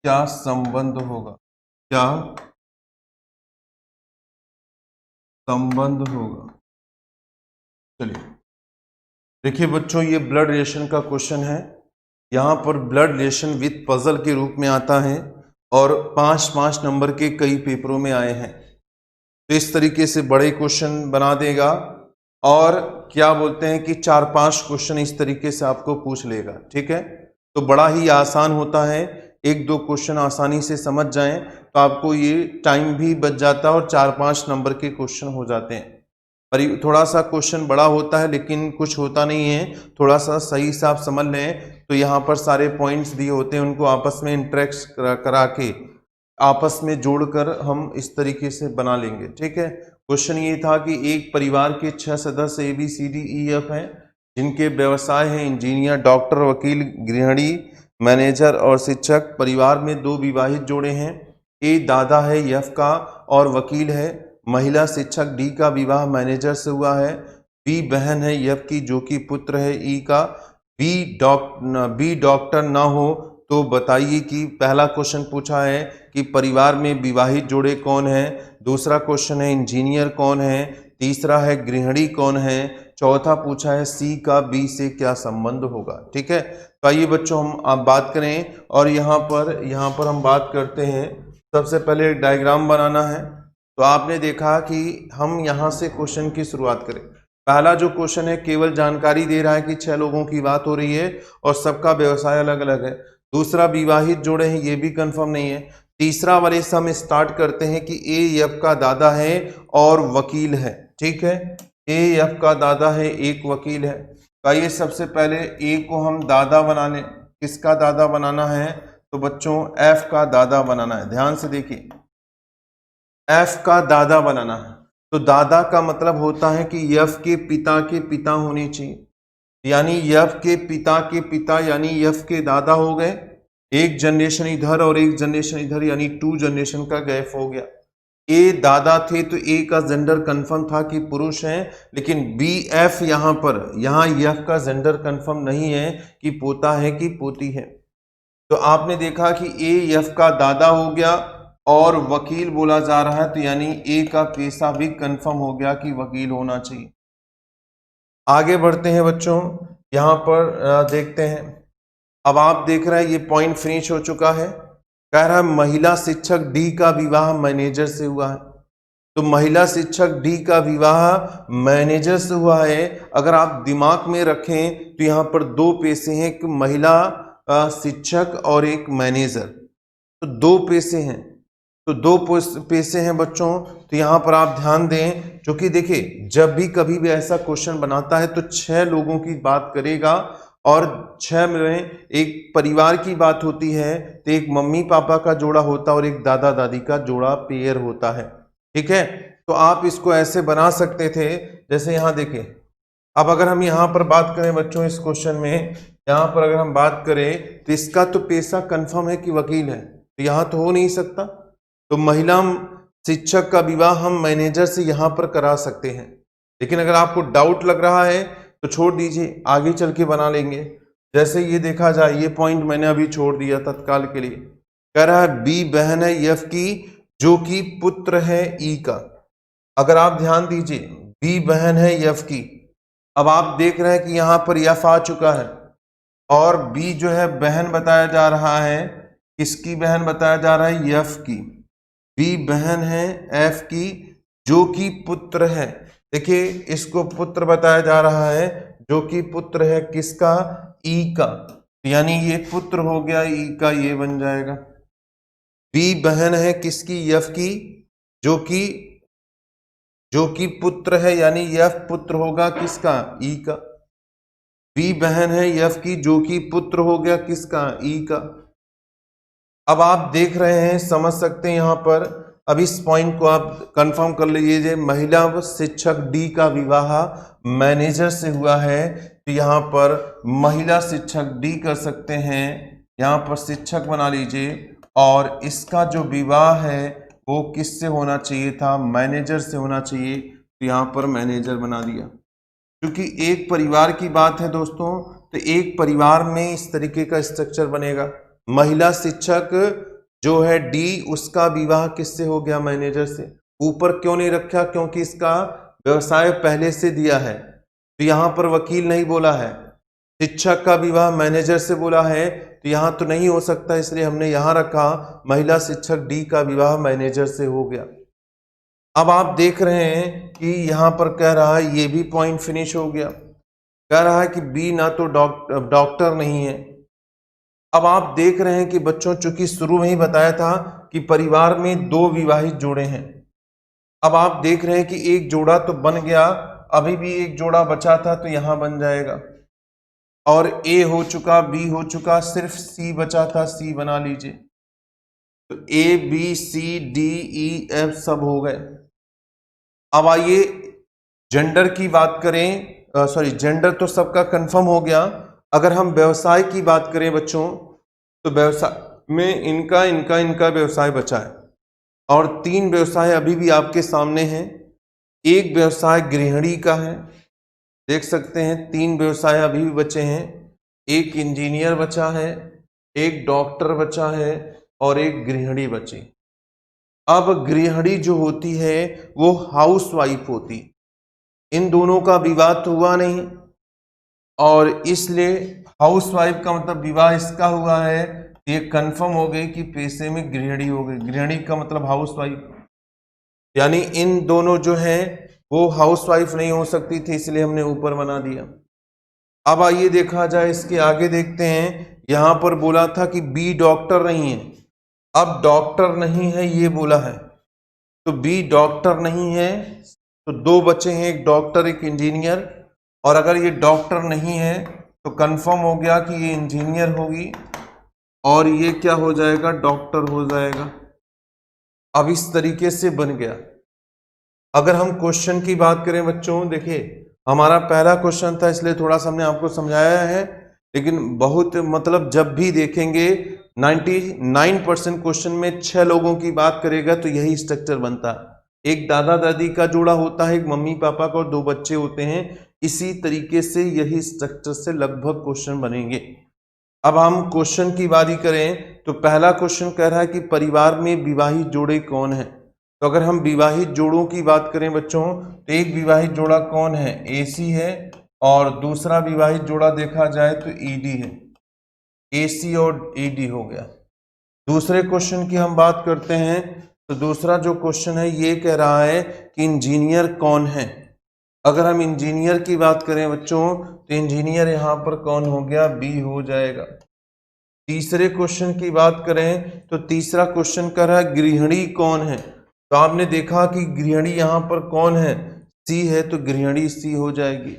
क्या संबंध होगा? क्या संबंध होगा? चलिए देखिए बच्चों, ये ब्लड रिलेशन का क्वेश्चन है। यहाँ पर ब्लड रिलेशन विथ पजल के रूप में आता है और 5-5 नंबर के कई पेपरों में आए हैं। तो इस तरीके से बड़े क्वेश्चन बना देगा और क्या बोलते हैं कि 4-5 क्वेश्चन इस तरीके से आपको पूछ लेगा, ठीक है। तो बड़ा ही आसान होता है, 1-2 क्वेश्चन आसानी से समझ जाएं तो आपको ये टाइम भी बच जाता है और 4-5 नंबर के क्वेश्चन हो जाते हैं। पर थोड़ा सा क्वेश्चन बड़ा होता है लेकिन कुछ होता नहीं है, थोड़ा सा सही से आप समझ लें तो यहाँ पर सारे पॉइंट्स दिए होते हैं, उनको आपस में इंटरेक्ट करा के आपस में जोड़कर हम इस तरीके से बना लेंगे, ठीक है। क्वेश्चन ये था कि एक परिवार के 6 सदस्य ABCDEF हैं, जिनके व्यवसाय हैं इंजीनियर, डॉक्टर, वकील, गृहिणी, मैनेजर और शिक्षक। परिवार में 2 विवाहित जोड़े हैं, ए दादा है F का और वकील है, महिला शिक्षक D का विवाह मैनेजर से हुआ है, B बहन है F की, जो कि पुत्र है E का, बी डॉक्टर ना हो तो बताइए कि पहला क्वेश्चन पूछा है कि परिवार में विवाहित जोड़े कौन है, दूसरा क्वेश्चन है इंजीनियर कौन है, तीसरा है गृहिणी कौन है, चौथा पूछा है सी का बी से क्या संबंध होगा, ठीक है। तो आइए बच्चों हम आप बात करें और यहाँ पर हम बात करते हैं। सबसे पहले एक डायग्राम बनाना है। तो आपने देखा कि हम यहाँ से क्वेश्चन की शुरुआत करें। पहला जो क्वेश्चन है केवल जानकारी दे रहा है कि 6 लोगों की बात हो रही है और सबका व्यवसाय अलग अलग है। दूसरा विवाहित जोड़े हैं, ये भी कंफर्म नहीं है। तीसरा वाले से हम स्टार्ट करते हैं कि AF का दादा है और वकील है, ठीक है। AF का दादा है, एक वकील है। तो आइए सबसे पहले A को हम दादा बना लें। किसका दादा बनाना है? तो बच्चों F का दादा बनाना है। ध्यान से देखिए, F का दादा बनाना है। तो दादा का मतलब होता है कि F के पिता होने चाहिए, यानी F के पिता यानी F के दादा हो गए। एक जनरेशन इधर और एक जनरेशन इधर, यानी 2 जनरेशन का गैप हो गया। A दादा थे तो A का जेंडर कंफर्म था कि पुरुष हैं, लेकिन BF यहाँ F का जेंडर कंफर्म नहीं है कि पोता है कि पोती है। तो आपने देखा कि AF का दादा हो गया और वकील बोला जा रहा है, तो यानी A का पेशा भी कंफर्म हो गया कि वकील होना चाहिए। आगे बढ़ते हैं बच्चों। यहाँ पर देखते हैं। अब आप देख रहे हैं ये पॉइंट फिनिश हो चुका है। कह रहा है महिला शिक्षक डी का विवाह मैनेजर से हुआ है। तो महिला शिक्षक डी का विवाह मैनेजर से हुआ है। अगर आप दिमाग में रखें तो यहाँ पर दो पेशे हैं, एक महिला शिक्षक और एक मैनेजर। तो दो पेशे हैं, तो दो पेशे हैं बच्चों। तो यहाँ पर आप ध्यान दें, क्योंकि देखिए जब भी कभी भी ऐसा क्वेश्चन बनाता है तो 6 लोगों की बात करेगा और 6 में एक परिवार की बात होती है, तो एक मम्मी पापा का जोड़ा होता है और एक दादा दादी का जोड़ा पेयर होता है। ठीक है, तो आप इसको ऐसे बना सकते थे, जैसे यहाँ देखिए। अब अगर हम यहाँ पर बात करें बच्चों, इस क्वेश्चन में यहाँ पर अगर हम बात करें तो इसका तो पेशा कंफर्म है कि वकील है, तो यहाँ तो हो नहीं सकता। तो महिला शिक्षक का विवाह हम मैनेजर से यहाँ पर करा सकते हैं। लेकिन अगर आपको डाउट लग रहा है तो छोड़ दीजिए, आगे चल के बना लेंगे। जैसे ये देखा जाए, ये पॉइंट मैंने अभी छोड़ दिया तत्काल के लिए। कह रहा है बी बहन है यफ की जो कि पुत्र है ई का। अगर आप ध्यान दीजिए, बी बहन है यफ की। अब आप देख रहे हैं कि यहाँ पर यफ आ चुका है और बी जो है बहन बताया जा रहा है। किसकी बहन बताया जा रहा है? यफ की। बी बहन है एफ की जो कि पुत्र है। देखिए इसको पुत्र बताया जा रहा है, जो कि पुत्र है किसका? ई का। यानी ये पुत्र हो गया ई का, ये बन जाएगा। बी बहन है किसकी? यफ की, जो कि पुत्र है, यानी यफ पुत्र होगा किसका? ई का। बी बहन है यफ की जो कि पुत्र हो गया किसका? ई का। अब आप देख रहे हैं, समझ सकते हैं यहाँ पर। अब इस पॉइंट को आप कंफर्म कर लीजिए, महिला शिक्षक डी का विवाह मैनेजर से हुआ है। तो यहाँ पर महिला शिक्षक डी कर सकते हैं, यहाँ पर शिक्षक बना लीजिए। और इसका जो विवाह है वो किससे होना चाहिए था? मैनेजर से होना चाहिए। तो यहाँ पर मैनेजर बना दिया। क्योंकि एक परिवार की बात है दोस्तों, तो एक परिवार में इस तरीके का स्ट्रक्चर बनेगा। महिला शिक्षक जो है डी, उसका विवाह किससे हो गया? मैनेजर से। ऊपर क्यों नहीं रखा? क्योंकि इसका व्यवसाय पहले से दिया है, तो यहाँ पर वकील नहीं बोला है। शिक्षक का विवाह मैनेजर से बोला है, तो यहाँ तो नहीं हो सकता, इसलिए हमने यहाँ रखा महिला शिक्षक डी का विवाह मैनेजर से हो गया। अब आप देख रहे हैं कि यहाँ पर कह रहा है, ये भी पॉइंट फिनिश हो गया। कह रहा है कि बी ना तो डॉक्टर नहीं है। अब आप देख रहे हैं कि बच्चों, चूंकि शुरू में ही बताया था कि परिवार में 2 विवाहित जोड़े हैं। अब आप देख रहे हैं कि एक जोड़ा तो बन गया, अभी भी एक जोड़ा बचा था, तो यहां बन जाएगा। और ए हो चुका, बी हो चुका, सिर्फ सी बचा था, सी बना लीजिए। तो A B C D E F सब हो गए। अब आइए जेंडर की बात करें। सॉरी, जेंडर तो सबका कंफर्म हो गया। अगर हम व्यवसाय की बात करें बच्चों, तो व्यवसाय में इनका व्यवसाय बचा है और 3 व्यवसाय अभी भी आपके सामने हैं। एक व्यवसाय गृहिणी का है, देख सकते हैं 3 व्यवसाय अभी भी बचे हैं। एक इंजीनियर बचा है, एक डॉक्टर बचा है और एक गृहिणी बची। अब गृहिणी जो होती है वो हाउसवाइफ होती। इन दोनों का विवाह तो हुआ नहीं, और इसलिए हाउसवाइफ का मतलब विवाह इसका हुआ है। ये कंफर्म हो गई कि पेशे में गृहिणी हो गई। गृहिणी का मतलब हाउसवाइफ, यानी इन दोनों जो है वो हाउसवाइफ नहीं हो सकती थी, इसलिए हमने ऊपर बना दिया। अब आइए देखा जाए, इसके आगे देखते हैं। यहां पर बोला था कि बी डॉक्टर नहीं है। अब डॉक्टर नहीं है ये बोला है, तो बी डॉक्टर नहीं है, तो 2 बचे हैं, एक डॉक्टर एक इंजीनियर। और अगर ये डॉक्टर नहीं है तो कंफर्म हो गया कि ये इंजीनियर होगी और ये क्या हो जाएगा? डॉक्टर हो जाएगा। अब इस तरीके से बन गया। अगर हम क्वेश्चन की बात करें बच्चों, देखिए हमारा पहला क्वेश्चन था, इसलिए थोड़ा सा हमने आपको समझाया है। लेकिन बहुत मतलब जब भी देखेंगे 99% क्वेश्चन में 6 लोगों की बात करेगा तो यही स्ट्रक्चर बनता है। एक दादा दादी का जोड़ा होता है, एक मम्मी पापा का और 2 बच्चे होते हैं। इसी तरीके से यही स्ट्रक्चर से लगभग क्वेश्चन बनेंगे। अब हम क्वेश्चन की बारी करें तो पहला क्वेश्चन कह रहा है कि परिवार में विवाहित जोड़े कौन है। तो अगर हम विवाहित जोड़ों की बात करें बच्चों, तो एक विवाहित जोड़ा कौन है? एसी है और दूसरा विवाहित जोड़ा देखा जाए तो ईडी है, एसी और ईडी हो गया। दूसरे क्वेश्चन की हम बात करते हैं तो दूसरा जो क्वेश्चन है ये कह रहा है कि इंजीनियर कौन है। अगर हम इंजीनियर की बात करें बच्चों तो इंजीनियर यहाँ पर कौन हो गया, बी हो जाएगा। तीसरे क्वेश्चन की बात करें तो तीसरा क्वेश्चन कर रहा है गृहिणी कौन है, तो आपने देखा कि गृहिणी यहाँ पर कौन है, सी है, तो गृहिणी सी हो जाएगी।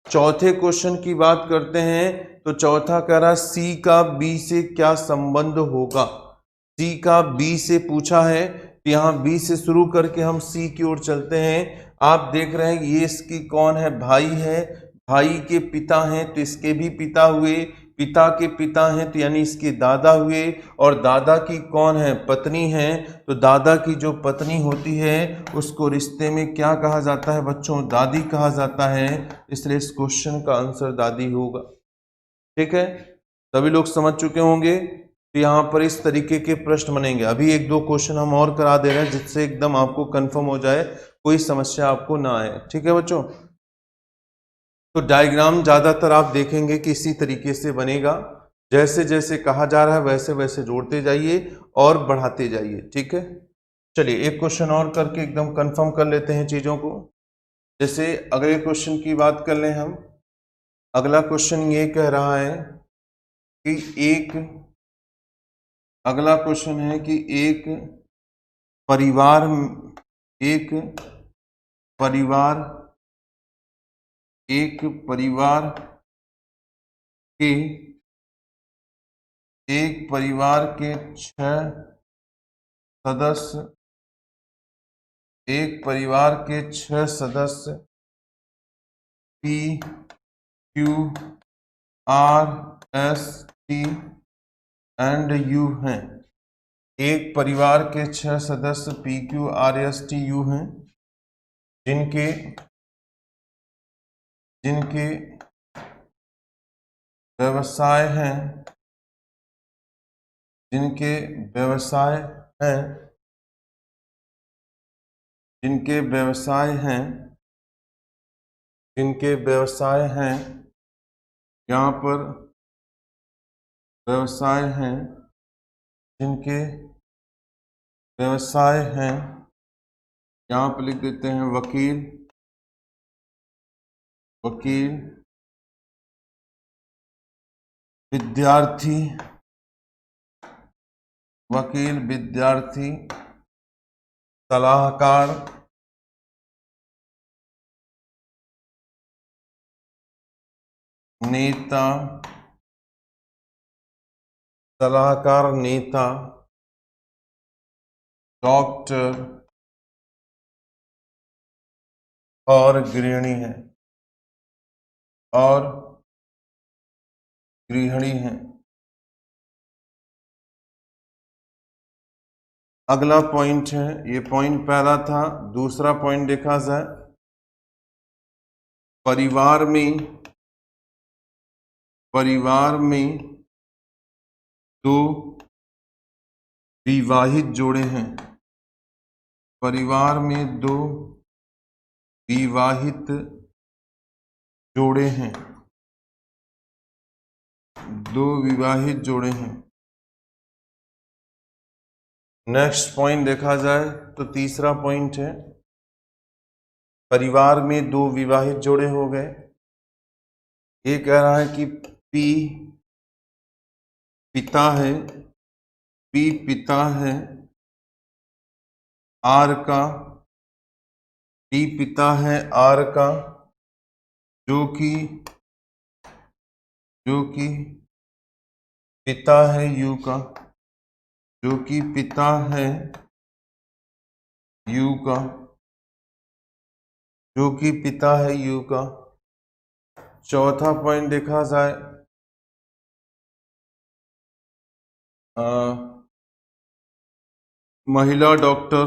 चौथे क्वेश्चन की बात करते हैं तो चौथा कह रहा है सी का बी से क्या संबंध होगा। सी का बी से पूछा है तो यहाँ बी से शुरू करके हम सी की ओर चलते हैं। आप देख रहे हैं ये इसकी कौन है, भाई है, भाई के पिता हैं तो इसके भी पिता हुए, पिता के पिता हैं तो यानी इसके दादा हुए, और दादा की कौन है, पत्नी है, तो दादा की जो पत्नी होती है उसको रिश्ते में क्या कहा जाता है बच्चों, दादी कहा जाता है। इसलिए इस क्वेश्चन का आंसर दादी होगा। ठीक है, सभी लोग समझ चुके होंगे। तो यहाँ पर इस तरीके के प्रश्न बनेंगे। अभी एक दो क्वेश्चन हम और करा दे रहे हैं जिससे एकदम आपको कंफर्म हो जाए, कोई समस्या आपको ना आए। ठीक है बच्चों, तो डायग्राम ज़्यादातर आप देखेंगे कि इसी तरीके से बनेगा, जैसे जैसे कहा जा रहा है वैसे वैसे जोड़ते जाइए और बढ़ाते जाइए। ठीक है, चलिए एक क्वेश्चन और करके एकदम कंफर्म कर लेते हैं चीज़ों को। जैसे अगले क्वेश्चन की बात कर लें हम। अगला क्वेश्चन ये कह रहा है कि अगला क्वेश्चन है कि परिवार एक परिवार के एक परिवार के 6 सदस्य, एक परिवार के 6 सदस्य P Q R S T and U हैं। एक परिवार के 6 सदस्य P Q R S T U हैं जिनके व्यवसाय हैं, जिनके व्यवसाय हैं, जिनके व्यवसाय हैं, जिनके व्यवसाय हैं, यहाँ पर व्यवसाय हैं, जिनके व्यवसाय हैं, यहाँ पर लिख देते हैं वकील, विद्यार्थी, वकील, विद्यार्थी, सलाहकार, नेता, सलाहकार, नेता, डॉक्टर और गृहिणी है, और गृहिणी है। अगला पॉइंट है, ये पॉइंट पहला था। दूसरा पॉइंट देखा जाए, परिवार में 2 विवाहित जोड़े हैं। परिवार में 2 विवाहित जोड़े हैं, 2 विवाहित जोड़े हैं। नेक्स्ट पॉइंट देखा जाए तो तीसरा पॉइंट है, परिवार में 2 विवाहित जोड़े हो गए। ये कह रहा है कि P पिता है, P पिता है, R का, P पिता है R का, जो कि पिता है U का, जो कि पिता है U का, जो कि पिता है U का। चौथा पॉइंट देखा जाए, महिला डॉक्टर,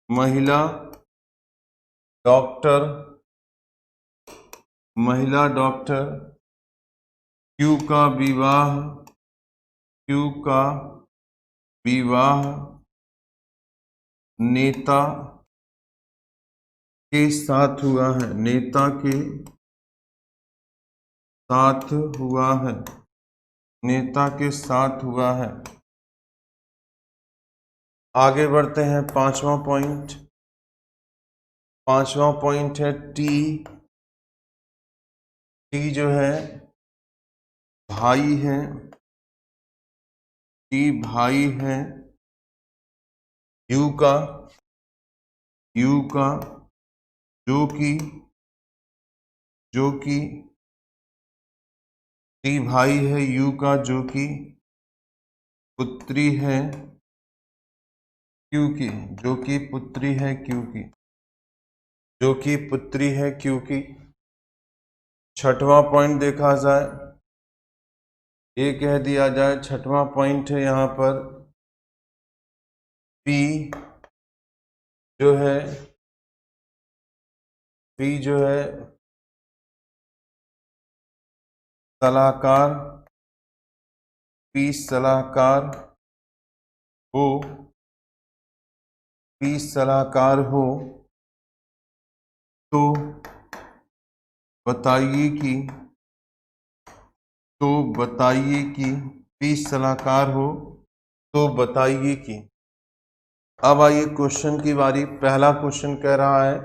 महिला डॉक्टर, Q का विवाह, नेता के साथ हुआ है, नेता के साथ हुआ है, नेता के साथ हुआ है। आगे बढ़ते हैं, पांचवा पॉइंट। पांचवा पॉइंट है टी। टी जो है भाई है, टी भाई है यू का, यू का जो कि टी भाई है यू का जो कि पुत्री है क्यू की, जो कि पुत्री है क्यू की, जो कि पुत्री है क्यू की। छठवां पॉइंट देखा जाए, ये कह दिया जाए, छठवां पॉइंट है यहाँ पर पी जो है, पी जो है सलाहकार, पी सलाहकार हो, पी सलाहकार हो तो बताइए कि, तो बताइए कि, पी सलाहकार हो तो बताइए कि। अब आइए क्वेश्चन की बारी। पहला क्वेश्चन कह रहा है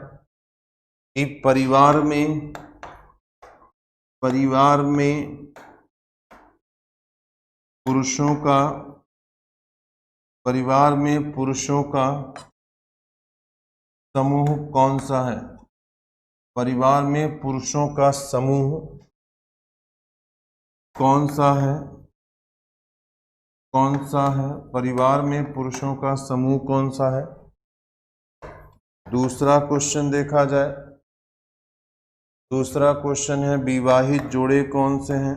कि परिवार में पुरुषों का, परिवार में पुरुषों का समूह कौन सा है? परिवार में पुरुषों का समूह कौन सा है? कौन सा है? परिवार में पुरुषों का समूह कौन सा है? दूसरा क्वेश्चन देखा जाए, दूसरा क्वेश्चन है विवाहित जोड़े कौन से हैं?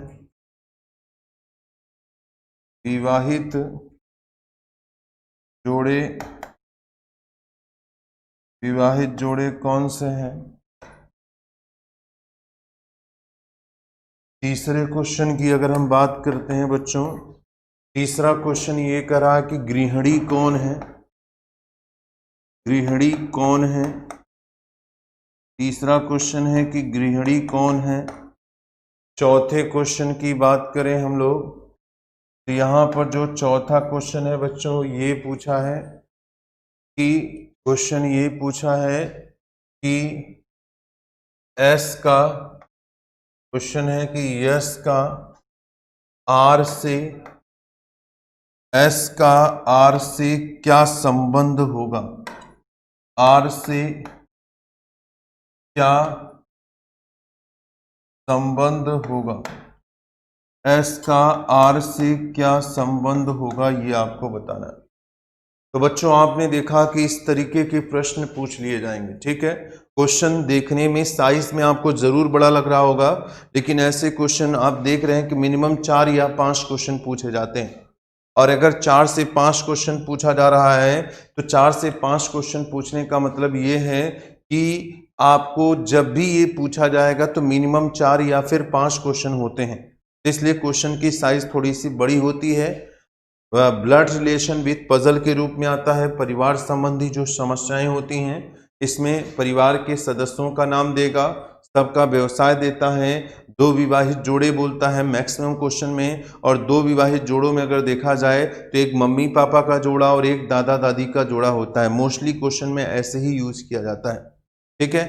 विवाहित जोड़े, विवाहित जोड़े कौन से हैं? तीसरे क्वेश्चन की अगर हम बात करते हैं बच्चों, तीसरा क्वेश्चन ये कह रहा है कि गृहिणी कौन है? गृहिणी कौन है? तीसरा क्वेश्चन है कि गृहिणी कौन है। चौथे क्वेश्चन की बात करें हम लोग, तो यहाँ पर जो चौथा क्वेश्चन है बच्चों, ये पूछा है कि, क्वेश्चन ये पूछा है कि एस का, क्वेश्चन है कि यस का आर से, एस का आर से क्या संबंध होगा? आर से क्या संबंध होगा? एस का आर से क्या संबंध होगा, ये आपको बताना है। तो बच्चों आपने देखा कि इस तरीके के प्रश्न पूछ लिए जाएंगे, ठीक है। क्वेश्चन देखने में साइज में आपको जरूर बड़ा लग रहा होगा, लेकिन ऐसे क्वेश्चन आप देख रहे हैं कि मिनिमम 4 या 5 क्वेश्चन पूछे जाते हैं। और अगर 4 से 5 क्वेश्चन पूछा जा रहा है तो 4 से 5 क्वेश्चन पूछने का मतलब ये है कि आपको जब भी ये पूछा जाएगा तो मिनिमम 4 या फिर 5 क्वेश्चन होते हैं। इसलिए क्वेश्चन की साइज थोड़ी सी बड़ी होती है। ब्लड रिलेशन विथ पजल के रूप में आता है। परिवार संबंधी जो समस्याएं होती हैं, इसमें परिवार के सदस्यों का नाम देगा, सबका व्यवसाय देता है, 2 विवाहित जोड़े बोलता है मैक्सिमम क्वेश्चन में। और 2 विवाहित जोड़ों में अगर देखा जाए तो एक मम्मी पापा का जोड़ा और एक दादा दादी का जोड़ा होता है। मोस्टली क्वेश्चन में ऐसे ही यूज किया जाता है, ठीक है।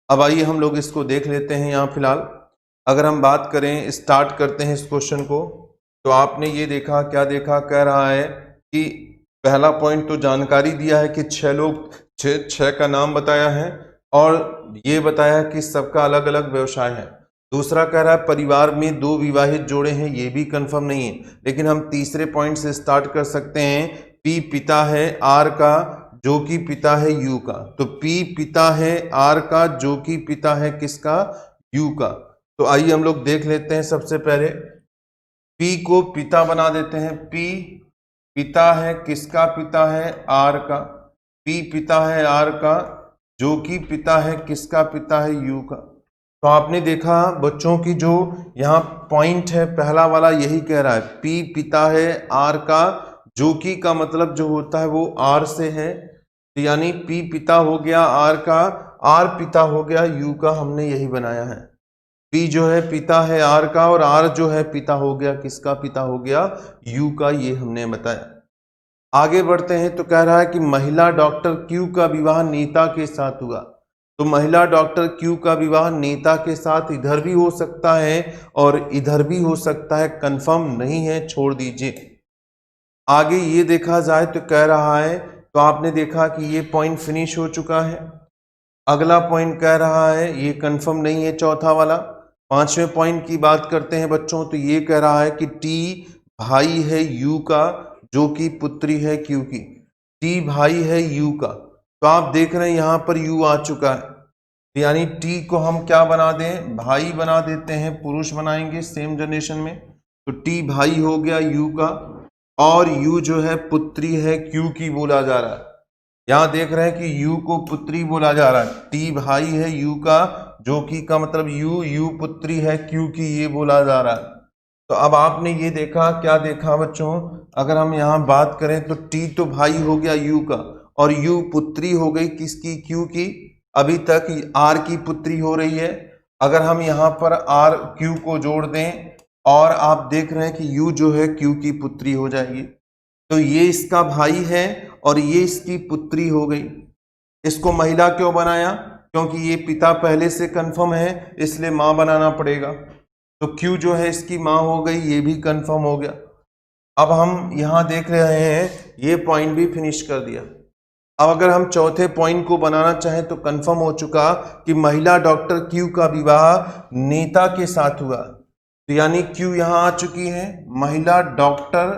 अब आइए हम लोग इसको देख लेते हैं। यहाँ फिलहाल अगर हम बात करें, स्टार्ट करते हैं इस क्वेश्चन को, तो आपने ये देखा, क्या देखा, कह रहा है कि पहला पॉइंट तो जानकारी दिया है कि 6 लोग, 6 का नाम बताया है और ये बताया कि सबका अलग अलग व्यवसाय है। दूसरा कह रहा है परिवार में 2 विवाहित जोड़े हैं, ये भी कंफर्म नहीं है, लेकिन हम तीसरे पॉइंट से स्टार्ट कर सकते हैं। पी पिता है आर का जो कि पिता है यू का। तो पी पिता है आर का जो कि पिता है किसका? यू का। तो आइए हम लोग देख लेते हैं। सबसे पहले P को पिता बना देते हैं। P पिता है किसका? पिता है आर का। P पिता है आर का जो कि पिता है किसका? पिता है यू का। तो आपने देखा बच्चों की जो यहाँ पॉइंट है पहला वाला यही कह रहा है, P पिता है आर का जो कि का मतलब जो होता है वो आर से है। तो यानी P पिता हो गया आर का, आर पिता हो गया यू का, हमने यही बनाया है। पी जो है पिता है आर का, और आर जो है पिता हो गया किसका, पिता हो गया यू का, ये हमने बताया। आगे बढ़ते हैं तो कह रहा है कि महिला डॉक्टर क्यू का विवाह नेता के साथ हुआ। तो महिला डॉक्टर क्यू का विवाह नेता के साथ इधर भी हो सकता है और इधर भी हो सकता है, कंफर्म नहीं है, छोड़ दीजिए। आगे ये देखा जाए तो कह रहा है, तो आपने देखा कि ये पॉइंट फिनिश हो चुका है। अगला पॉइंट कह रहा है, ये कंफर्म नहीं है चौथा वाला। पांचवें पॉइंट की बात करते हैं बच्चों, तो ये कह रहा है कि टी भाई है यू का जो कि पुत्री है क्यू की। टी भाई है यू का, तो आप देख रहे हैं यहां पर यू आ चुका है, यानी टी को हम क्या बना दें, भाई बना देते हैं, पुरुष बनाएंगे सेम जनरेशन में। तो टी भाई हो गया यू का, और यू जो है पुत्री है क्यू की बोला जा रहा है। यहां देख रहे हैं कि यू को पुत्री बोला जा रहा है, टी भाई है यू का जो कि का मतलब यू पुत्री है क्यू की, ये बोला जा रहा है। तो अब आपने ये देखा, क्या देखा बच्चों, अगर हम यहाँ बात करें तो टी तो भाई हो गया यू का, और यू पुत्री हो गई किसकी, क्यू की। अभी तक आर की पुत्री हो रही है। अगर हम यहाँ पर आर क्यू को जोड़ दें, और आप देख रहे हैं कि यू जो है क्यू की पुत्री हो जाएगी, तो ये इसका भाई है और ये इसकी पुत्री हो गई। इसको महिला क्यों बनाया, क्योंकि ये पिता पहले से कंफर्म है, इसलिए माँ बनाना पड़ेगा। तो क्यू जो है इसकी माँ हो गई, ये भी कंफर्म हो गया। अब हम यहाँ देख रहे हैं ये पॉइंट भी फिनिश कर दिया। अब अगर हम चौथे पॉइंट को बनाना चाहें तो कंफर्म हो चुका कि महिला डॉक्टर क्यू का विवाह नेता के साथ हुआ, तो यानी क्यू यहाँ आ चुकी है। महिला डॉक्टर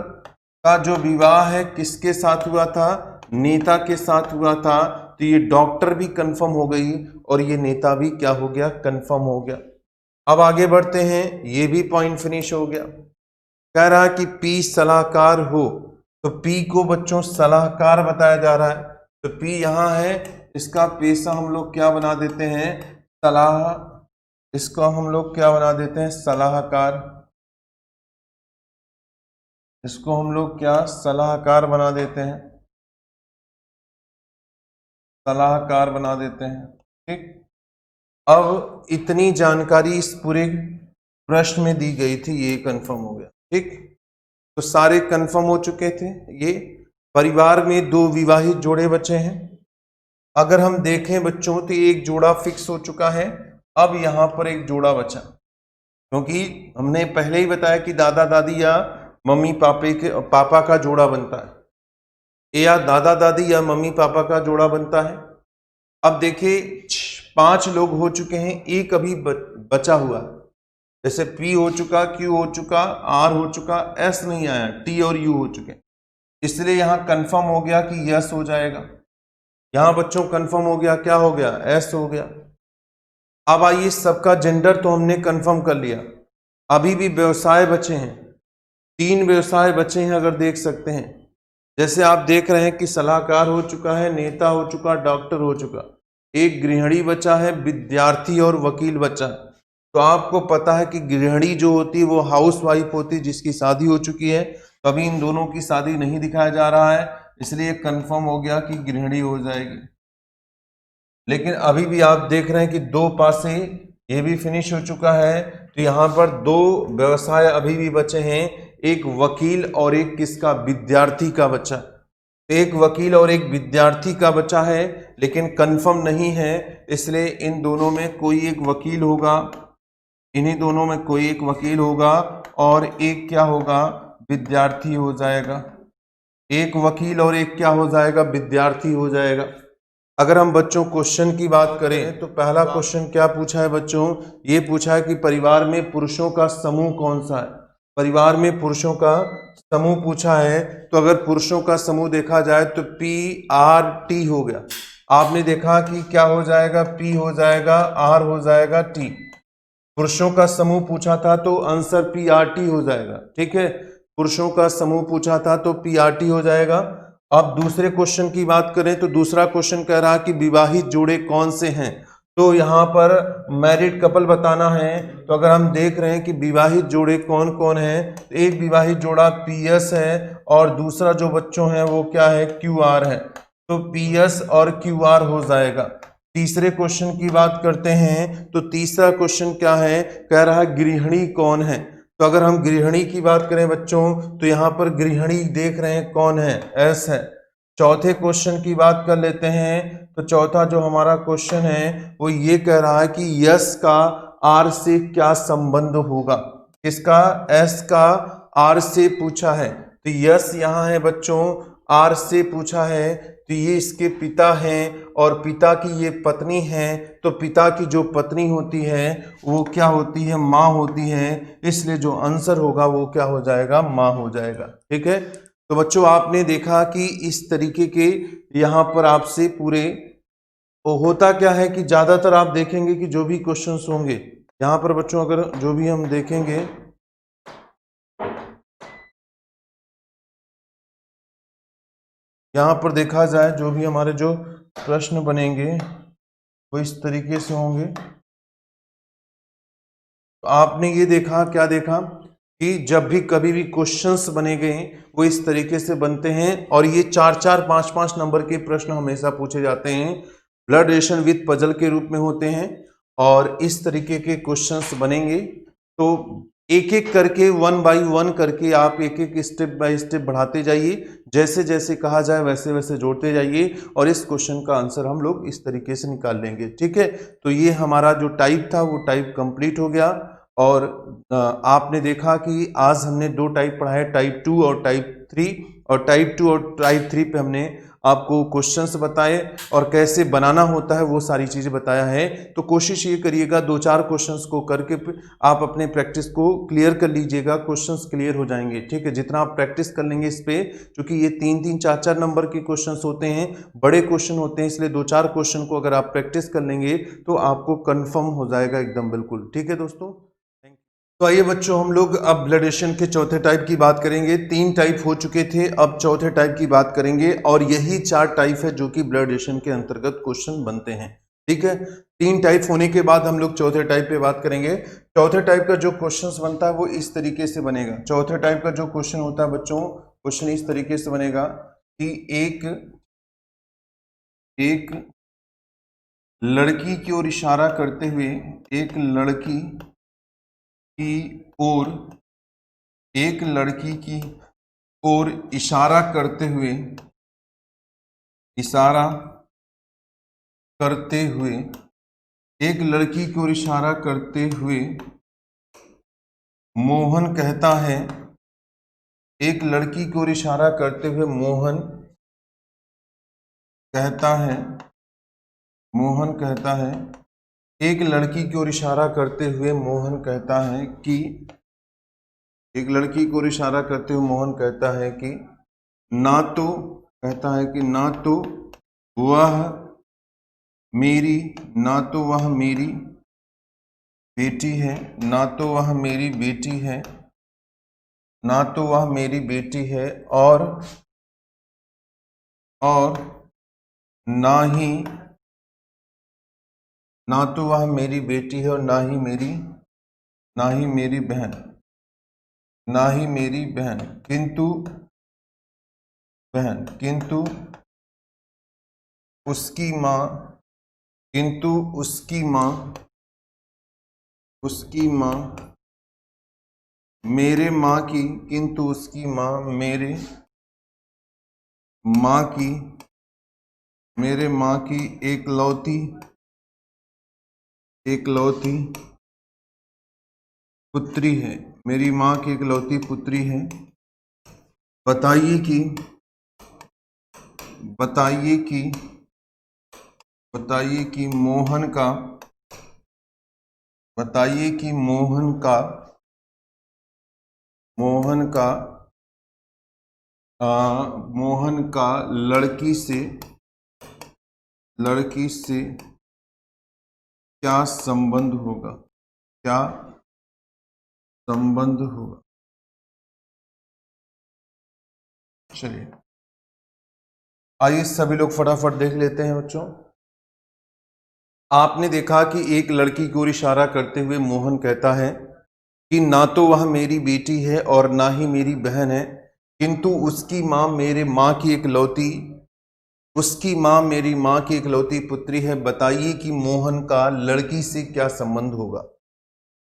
का जो विवाह है किसके साथ हुआ था, नेता के साथ हुआ था, तो ये डॉक्टर भी कंफर्म हो गई और ये नेता भी क्या हो गया, कंफर्म हो गया। अब आगे बढ़ते हैं, ये भी पॉइंट फिनिश हो गया। कह रहा है कि पी सलाहकार हो, तो पी को बच्चों सलाहकार बताया जा रहा है, तो पी यहाँ है, इसका पेशा हम लोग क्या बना देते हैं, सलाह, इसको हम लोग क्या बना देते हैं, सलाहकार। इसको हम लोग क्या, सलाहकार बना देते हैं, सलाहकार बना देते हैं, ठीक। अब इतनी जानकारी इस पूरे प्रश्न में दी गई थी, ये कंफर्म हो गया, ठीक। तो सारे कंफर्म हो चुके थे। ये परिवार में दो विवाहित जोड़े बचे हैं। अगर हम देखें बच्चों तो एक जोड़ा फिक्स हो चुका है, अब यहाँ पर एक जोड़ा बचा, क्योंकि हमने पहले ही बताया कि दादा दादी या मम्मी पापा का जोड़ा बनता है, या दादा दादी या मम्मी पापा का जोड़ा बनता है। अब देखिए 5 लोग हो चुके हैं, एक अभी बचा हुआ, जैसे P हो चुका, Q हो चुका, R हो चुका, S नहीं आया, T और U हो चुके, इसलिए यहाँ कंफर्म हो गया कि यस हो जाएगा। यहाँ बच्चों कंफर्म हो गया, क्या हो गया, S हो गया। अब आइए, सबका जेंडर तो हमने कंफर्म कर लिया, अभी भी व्यवसाय बचे हैं, 3 व्यवसाय बचे हैं, अगर देख सकते हैं। जैसे आप देख रहे हैं कि सलाहकार हो चुका है, नेता हो चुका, डॉक्टर हो चुका, एक गृहिणी बचा है, विद्यार्थी और वकील बचा है। तो आपको पता है कि गृहिणी जो होती है वो हाउस वाइफ होती है जिसकी शादी हो चुकी है, तो अभी इन दोनों की शादी नहीं दिखाया जा रहा है, इसलिए कंफर्म हो गया कि गृहिणी हो जाएगी। लेकिन अभी भी आप देख रहे हैं कि 2 पासे ये भी फिनिश हो चुका है, तो यहाँ पर 2 व्यवसाय अभी भी बचे हैं, एक वकील और एक किसका, विद्यार्थी का बच्चा। एक वकील और एक विद्यार्थी का बच्चा है, लेकिन कंफर्म नहीं है, इसलिए इन दोनों में कोई एक वकील होगा, इन्हीं दोनों में कोई एक वकील होगा और एक क्या होगा, विद्यार्थी हो जाएगा। एक वकील और एक क्या हो जाएगा, विद्यार्थी हो जाएगा। अगर हम बच्चों क्वेश्चन की बात करें तो पहला क्वेश्चन क्या पूछा है बच्चों, ये पूछा है कि परिवार में पुरुषों का समूह कौन सा है। परिवार में पुरुषों का समूह पूछा है, तो अगर पुरुषों का समूह देखा जाए तो PRT हो गया। आपने देखा कि क्या हो जाएगा, P हो जाएगा, R हो जाएगा, T। पुरुषों का समूह पूछा था तो आंसर PRT हो जाएगा, ठीक है। पुरुषों का समूह पूछा था तो PRT हो जाएगा। अब दूसरे क्वेश्चन की बात करें तो दूसरा क्वेश्चन कह रहा है कि विवाहित जोड़े कौन से हैं, तो यहाँ पर मैरिड कपल बताना है। तो अगर हम देख रहे हैं कि विवाहित जोड़े कौन कौन हैं, तो एक विवाहित जोड़ा PS है और दूसरा जो बच्चों है वो क्या है, QR है। तो PS और QR हो जाएगा। तीसरे क्वेश्चन की बात करते हैं तो तीसरा क्वेश्चन क्या है, कह रहा है गृहिणी कौन है। तो अगर हम गृहिणी की बात करें बच्चों तो यहाँ पर गृहिणी देख रहे हैं कौन है, एस है। चौथे क्वेश्चन की बात कर लेते हैं तो चौथा जो हमारा क्वेश्चन है वो ये कह रहा है कि यस का आर से क्या संबंध होगा। किसका, एस का आर से पूछा है। तो यस यहाँ है बच्चों, आर से पूछा है तो ये इसके पिता हैं और पिता की ये पत्नी है। तो पिता की जो पत्नी होती है वो क्या होती है, माँ होती है, इसलिए जो आंसर होगा वो क्या हो जाएगा, माँ हो जाएगा। ठीक है, तो बच्चों आपने देखा कि इस तरीके के यहाँ पर आपसे पूरे होता क्या है कि ज्यादातर आप देखेंगे कि जो भी क्वेश्चंस होंगे यहाँ पर बच्चों, अगर जो भी हम देखेंगे यहाँ पर देखा जाए जो भी हमारे जो प्रश्न बनेंगे वो इस तरीके से होंगे। तो आपने ये देखा, क्या देखा कि जब भी कभी भी क्वेश्चंस बने गए वो इस तरीके से बनते हैं और ये 4-4, 5-5 नंबर के प्रश्न हमेशा पूछे जाते हैं, ब्लड रिलेशन विद पजल के रूप में होते हैं और इस तरीके के क्वेश्चंस बनेंगे। तो एक एक करके 1 बाई 1 करके आप एक एक स्टेप बाय स्टेप बढ़ाते जाइए, जैसे जैसे कहा जाए वैसे वैसे जोड़ते जाइए और इस क्वेश्चन का आंसर हम लोग इस तरीके से निकाल लेंगे। ठीक है, तो ये हमारा जो टाइप था वो टाइप कंप्लीट हो गया और आपने देखा कि आज हमने 2 टाइप पढ़ा है, टाइप 2 और टाइप 3, और टाइप 2 और टाइप 3 पे हमने आपको क्वेश्चंस बताए और कैसे बनाना होता है वो सारी चीजें बताया है। तो कोशिश ये करिएगा 2-4 क्वेश्चंस को करके आप अपने प्रैक्टिस को क्लियर कर लीजिएगा, क्वेश्चंस क्लियर हो जाएंगे। ठीक है, जितना आप प्रैक्टिस कर लेंगे इस पे, क्योंकि ये 3-3, 4-4 नंबर के क्वेश्चंस होते हैं, बड़े क्वेश्चन होते हैं, इसलिए 2-4 क्वेश्चन को अगर आप प्रैक्टिस कर लेंगे तो आपको कन्फर्म हो जाएगा एकदम बिल्कुल। ठीक है दोस्तों, तो आइए बच्चों हम लोग अब ब्लड रिलेशन के चौथे टाइप की बात करेंगे। 3 टाइप हो चुके थे, अब चौथे टाइप की बात करेंगे और यही 4 टाइप है जो कि ब्लड रिलेशन के अंतर्गत क्वेश्चन बनते हैं। ठीक है, 3 टाइप होने के बाद हम लोग चौथे टाइप पे बात करेंगे। चौथे टाइप का जो क्वेश्चन बनता है वो इस तरीके से बनेगा। चौथे टाइप का जो क्वेश्चन होता है बच्चों, क्वेश्चन इस तरीके से बनेगा कि एक लड़की की ओर इशारा करते हुए, एक लड़की की ओर, एक लड़की की ओर इशारा करते हुए, इशारा करते हुए, एक लड़की की ओर इशारा करते हुए मोहन कहता है, एक लड़की की ओर इशारा करते हुए मोहन कहता है, मोहन कहता है, एक लड़की की ओर इशारा करते हुए मोहन कहता है कि, एक लड़की को इशारा करते हुए मोहन कहता है कि ना तो, कहता है कि ना तो वह मेरी, ना तो वह मेरी बेटी है, ना तो वह मेरी बेटी है, ना तो वह मेरी बेटी है और ना ही, ना तो वह मेरी बेटी है और ना ही मेरी, ना ही मेरी बहन, ना ही मेरी बहन, किंतु बहन, किंतु उसकी माँ, किंतु उसकी माँ, उसकी माँ मेरे माँ की, किंतु उसकी माँ मेरे माँ की, मेरे माँ की एकलौती, एकलौती पुत्री है, मेरी माँ की एकलौती पुत्री है। बताइए कि, बताइए कि, बताइए कि मोहन का, बताइए कि मोहन का, मोहन का मोहन का लड़की से, लड़की से क्या संबंध होगा, क्या संबंध होगा। चलिए आइए सभी लोग फटाफट देख लेते हैं बच्चों। आपने देखा कि एक लड़की की ओर इशारा करते हुए मोहन कहता है कि ना तो वह मेरी बेटी है और ना ही मेरी बहन है, किंतु उसकी माँ मेरे माँ की एकलौती उसकी माँ मेरी माँ की इकलौती पुत्री है, बताइए कि मोहन का लड़की से क्या संबंध होगा।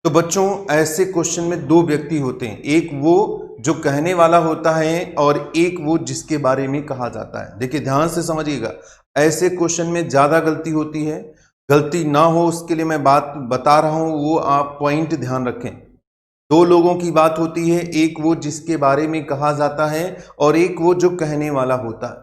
तो बच्चों ऐसे क्वेश्चन में दो व्यक्ति होते हैं, एक वो जो कहने वाला होता है और एक वो जिसके बारे में कहा जाता है। देखिए ध्यान से समझिएगा, ऐसे क्वेश्चन में ज्यादा गलती होती है, गलती ना हो उसके लिए मैं बात बता रहा हूं, वो आप पॉइंट ध्यान रखें। दो लोगों की बात होती है, एक वो जिसके बारे में कहा जाता है और एक वो जो कहने वाला होता है।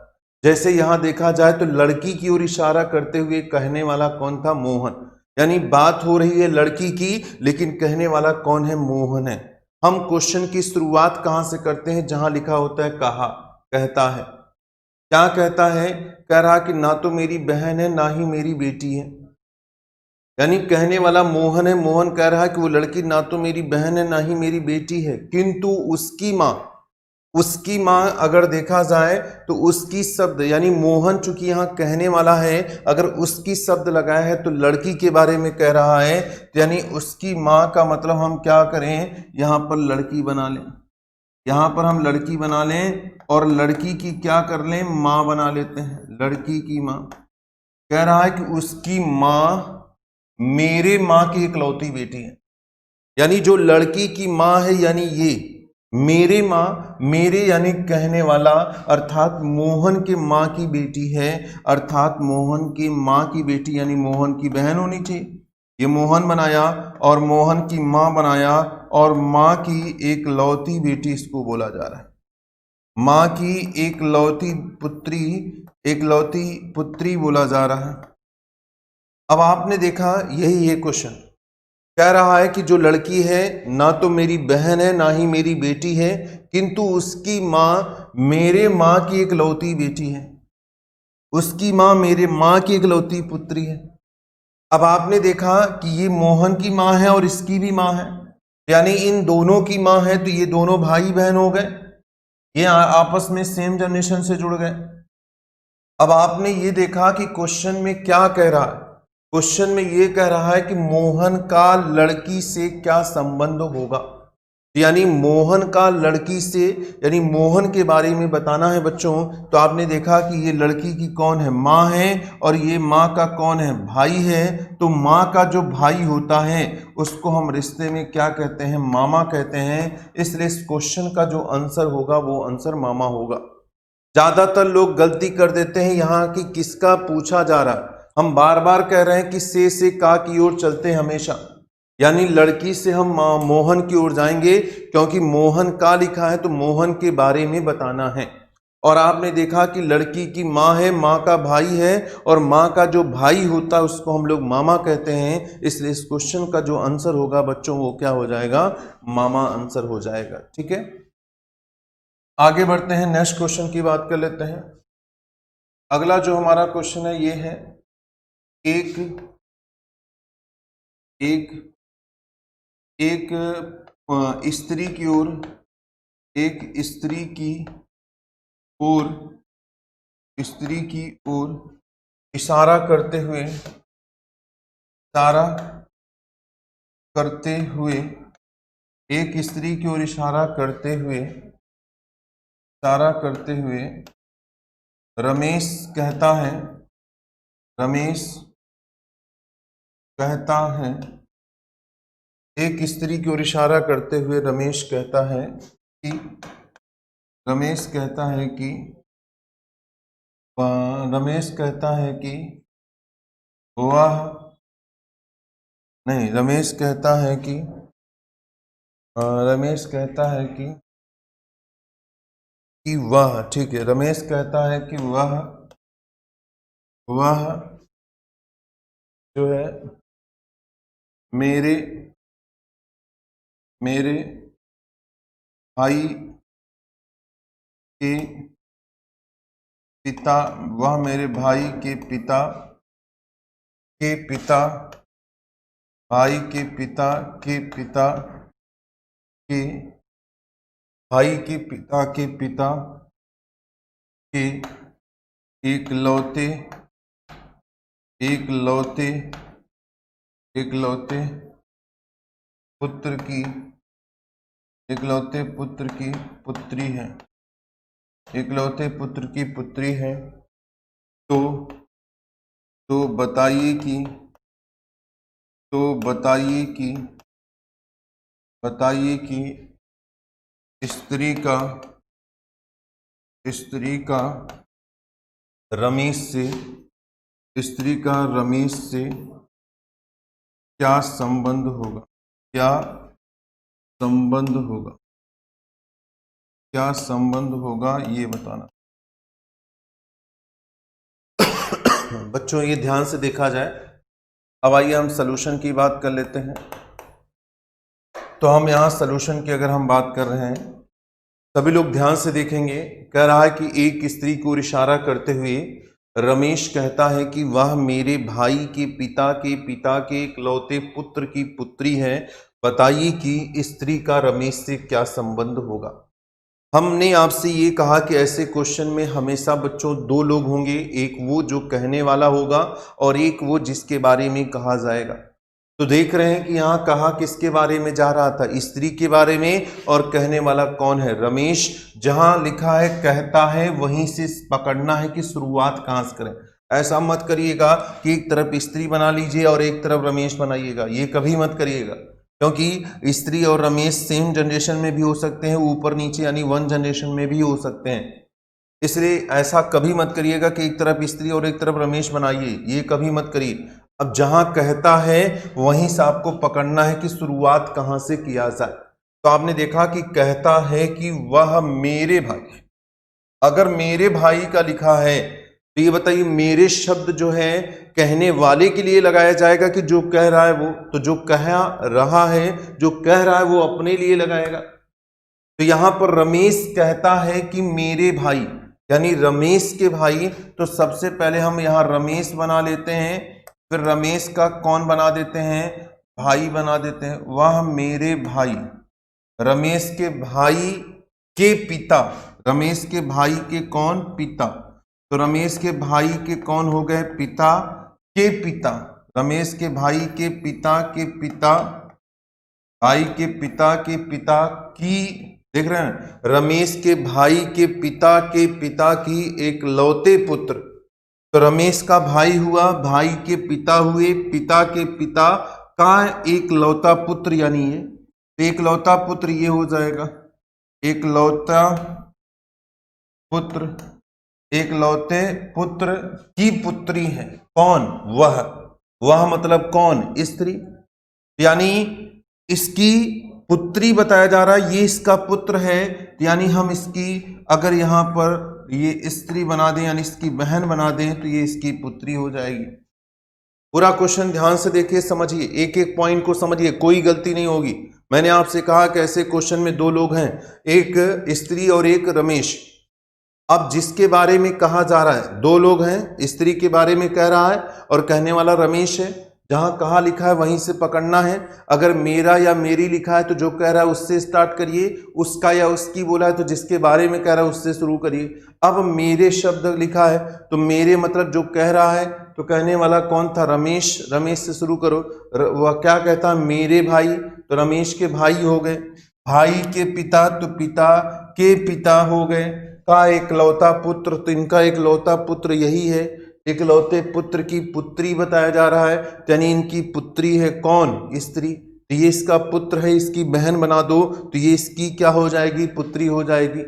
जैसे यहां देखा जाए तो लड़की की ओर इशारा करते हुए कहने वाला कौन था? मोहन। यानी बात हो रही है लड़की की, लेकिन कहने वाला कौन है? मोहन है। हम क्वेश्चन की शुरुआत कहां से करते हैं? जहां लिखा होता है कहा, कहता है। क्या कहता है? कह रहा कि ना तो मेरी बहन है ना ही मेरी बेटी है। यानी कहने वाला मोहन है, मोहन कह रहा है कि वो लड़की ना तो मेरी बहन है ना ही मेरी बेटी है, किंतु उसकी माँ अगर देखा जाए तो उसकी शब्द, यानी मोहन चूंकि यहाँ कहने वाला है, अगर उसकी शब्द लगाया है तो लड़की के बारे में कह रहा है, तो यानी उसकी माँ का मतलब हम क्या करें? यहाँ पर लड़की बना लें, यहाँ पर हम लड़की बना लें और लड़की की क्या कर लें? माँ बना लेते हैं, लड़की की माँ। कह रहा है कि उसकी माँ मेरे माँ की इकलौती बेटी है। यानी जो लड़की की माँ है, यानी ये मेरे माँ, मेरे यानी कहने वाला, अर्थात मोहन के माँ की बेटी है, अर्थात मोहन की माँ की बेटी यानी मोहन की बहन होनी चाहिए। ये मोहन बनाया और मोहन की माँ बनाया और माँ की एक लौती बेटी इसको बोला जा रहा है। माँ की एक लौती पुत्री बोला जा रहा है। अब आपने देखा यही है क्वेश्चन, कह रहा है कि जो लड़की है ना तो मेरी बहन है ना ही मेरी बेटी है, किंतु उसकी माँ मेरे माँ की इकलौती बेटी है, उसकी माँ मेरे माँ की इकलौती पुत्री है। अब आपने देखा कि ये मोहन की माँ है और इसकी भी माँ है, यानी इन दोनों की माँ है, तो ये दोनों भाई बहन हो गए, ये आपस में सेम जनरेशन से जुड़ गए। अब आपने ये देखा कि क्वेश्चन में क्या कह रहा है? क्वेश्चन में ये कह रहा है कि मोहन का लड़की से क्या संबंध होगा। यानी मोहन का लड़की से, यानी मोहन के बारे में बताना है बच्चों। तो आपने देखा कि ये लड़की की कौन है? माँ है, और ये माँ का कौन है? भाई है। तो माँ का जो भाई होता है उसको हम रिश्ते में क्या कहते हैं? मामा कहते हैं। इसलिए इस क्वेश्चन का जो आंसर होगा वो आंसर मामा होगा। ज्यादातर लोग गलती कर देते हैं यहाँ की किसका पूछा जा रहा है। हम बार बार कह रहे हैं कि से का की ओर चलते हैं हमेशा, यानी लड़की से हम मोहन की ओर जाएंगे, क्योंकि मोहन का लिखा है तो मोहन के बारे में बताना है। और आपने देखा कि लड़की की माँ है, माँ का भाई है, और माँ का जो भाई होता है उसको हम लोग मामा कहते हैं। इसलिए इस क्वेश्चन का जो आंसर होगा बच्चों वो क्या हो जाएगा? मामा आंसर हो जाएगा। ठीक है, आगे बढ़ते हैं, नेक्स्ट क्वेश्चन की बात कर लेते हैं। अगला जो हमारा क्वेश्चन है ये है, एक एक एक स्त्री की ओर, एक ओर स्त्री की ओर इशारा करते हुए, एक स्त्री की ओर इशारा करते हुए रमेश कहता है, एक स्त्री की ओर इशारा करते हुए रमेश कहता है कि रमेश कहता है कि वह नहीं, रमेश कहता है कि वह, ठीक है, रमेश कहता है कि वह जो है मेरे भाई के पिता, वह मेरे भाई के पिता भाई के पिता के पिता के भाई के पिता के पिता के एकलौते पुत्र की पुत्री है, इकलौते पुत्र की पुत्री है। तो बताइए कि स्त्री का रमेश से क्या संबंध होगा, ये बताना। बच्चों ये ध्यान से देखा जाए। अब आइए हम सलूशन की बात कर लेते हैं। तो हम यहाँ सलूशन की अगर हम बात कर रहे हैं, सभी लोग ध्यान से देखेंगे। कह रहा है कि एक स्त्री को इशारा करते हुए रमेश कहता है कि वह मेरे भाई के पिता के इकलौते पुत्र की पुत्री है। बताइए कि स्त्री का रमेश से क्या संबंध होगा। हमने आपसे ये कहा कि ऐसे क्वेश्चन में हमेशा बच्चों दो लोग होंगे, एक वो जो कहने वाला होगा और एक वो जिसके बारे में कहा जाएगा। तो देख रहे हैं कि यहाँ कहा किसके बारे में जा रहा था, स्त्री के बारे में, और कहने वाला कौन है, रमेश। जहां लिखा है कहता है वहीं से पकड़ना है कि शुरुआत कहां से करें। ऐसा मत करिएगा कि एक तरफ स्त्री बना लीजिए और एक तरफ रमेश बनाइएगा, ये कभी मत करिएगा, क्योंकि स्त्री और रमेश सेम जनरेशन में भी हो सकते हैं, ऊपर नीचे यानी वन जनरेशन में भी हो सकते हैं। इसलिए ऐसा कभी मत करिएगा कि एक तरफ स्त्री और एक तरफ रमेश बनाइए, ये कभी मत करिए। अब जहां कहता है वहीं से आपको पकड़ना है कि शुरुआत कहां से किया जाए। तो आपने देखा कि कहता है कि वह मेरे भाई, अगर मेरे भाई का लिखा है तो ये बताइए मेरे शब्द जो है कहने वाले के लिए लगाया जाएगा कि जो कह रहा है वो, तो जो कह रहा है, जो कह रहा है वो अपने लिए लगाएगा। तो यहां पर रमेश कहता है कि मेरे भाई, यानी रमेश के भाई। तो सबसे पहले हम यहां रमेश बना लेते हैं, फिर रमेश का कौन बना देते हैं, भाई बना देते हैं। वह मेरे भाई, रमेश के भाई के पिता, रमेश के भाई के कौन, पिता। तो रमेश के भाई के कौन हो गए, पिता के पिता, रमेश के भाई के पिता के पिता, भाई के पिता की, देख रहे हैं, रमेश के भाई के पिता की एक लौते पुत्र। तो रमेश का भाई हुआ, भाई के पिता हुए, पिता के पिता का एक लौता पुत्र, यानी ये एक लौता पुत्र, ये हो जाएगा एक लौता पुत्र, एक लौते पुत्र की पुत्री है। कौन, वह मतलब कौन, स्त्री, यानी इसकी पुत्री बताया जा रहा है, ये इसका पुत्र है, यानी हम इसकी अगर यहां पर ये स्त्री बना दें यानी इसकी बहन बना दें तो ये इसकी पुत्री हो जाएगी। पूरा क्वेश्चन ध्यान से देखिए, समझिए, एक एक पॉइंट को समझिए, कोई गलती नहीं होगी। मैंने आपसे कहा कि ऐसे क्वेश्चन में दो लोग हैं, एक स्त्री और एक रमेश। अब जिसके बारे में कहा जा रहा है, दो लोग हैं, स्त्री के बारे में कह रहा है और कहने वाला रमेश है। जहां कहा लिखा है वहीं से पकड़ना है। अगर मेरा या मेरी लिखा है तो जो कह रहा है उससे स्टार्ट करिए, उसका या उसकी बोला है तो जिसके बारे में कह रहा है उससे शुरू करिए। अब मेरे शब्द लिखा है तो मेरे मतलब जो कह रहा है, तो कहने वाला कौन था, रमेश, रमेश से शुरू करो। वह क्या कहता है, मेरे भाई, तो रमेश के भाई हो गए, भाई के पिता तो पिता के पिता हो गए, का एकलौता पुत्र, तो इनका एकलौता पुत्र यही है, एकलौते पुत्र की पुत्री बताया जा रहा है, यानी इनकी पुत्री है कौन, स्त्री। तो ये इसका पुत्र है, इसकी बहन बना दो तो ये इसकी क्या हो जाएगी, पुत्री हो जाएगी।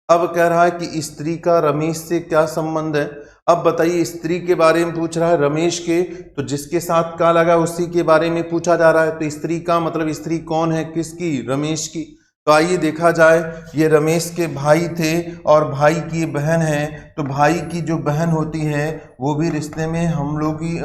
अब कह रहा है कि स्त्री का रमेश से क्या संबंध है। अब बताइए, स्त्री के बारे में पूछ रहा है रमेश के, तो जिसके साथ का लगा उसी के बारे में पूछा जा रहा है। तो स्त्री का मतलब स्त्री कौन है, किसकी, रमेश की। तो आइए देखा जाए, ये रमेश के भाई थे और भाई की बहन है, तो भाई की जो बहन होती है वो भी रिश्ते में हम लोग की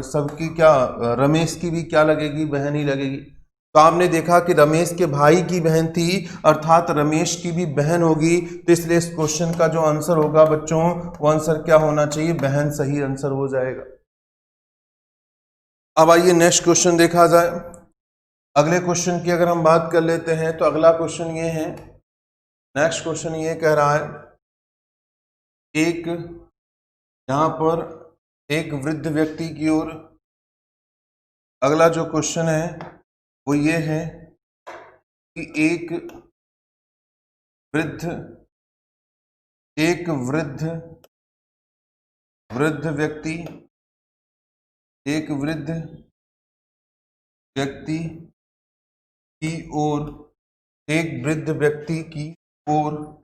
सबकी क्या, रमेश की भी क्या लगेगी, बहन ही लगेगी। तो आपने देखा कि रमेश के भाई की बहन थी, अर्थात रमेश की भी बहन होगी। तो इसलिए इस क्वेश्चन का जो आंसर होगा बच्चों, वो आंसर क्या होना चाहिए, बहन, सही आंसर हो जाएगा। अब आइए नेक्स्ट क्वेश्चन देखा जाए। अगले क्वेश्चन की अगर हम बात कर लेते हैं तो अगला क्वेश्चन ये है, नेक्स्ट क्वेश्चन ये कह रहा है, एक यहां पर एक वृद्ध व्यक्ति की ओर, अगला जो क्वेश्चन है वो ये है कि एक वृद्ध वृद्ध व्यक्ति, एक वृद्ध व्यक्ति की ओर, एक वृद्ध व्यक्ति की ओर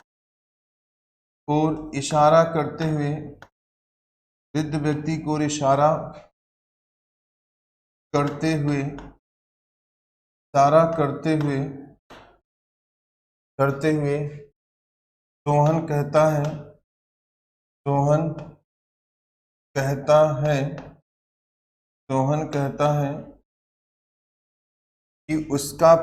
इशारा करते हुए, वृद्ध व्यक्ति को इशारा करते हुए, सोहन कहता है कि उसका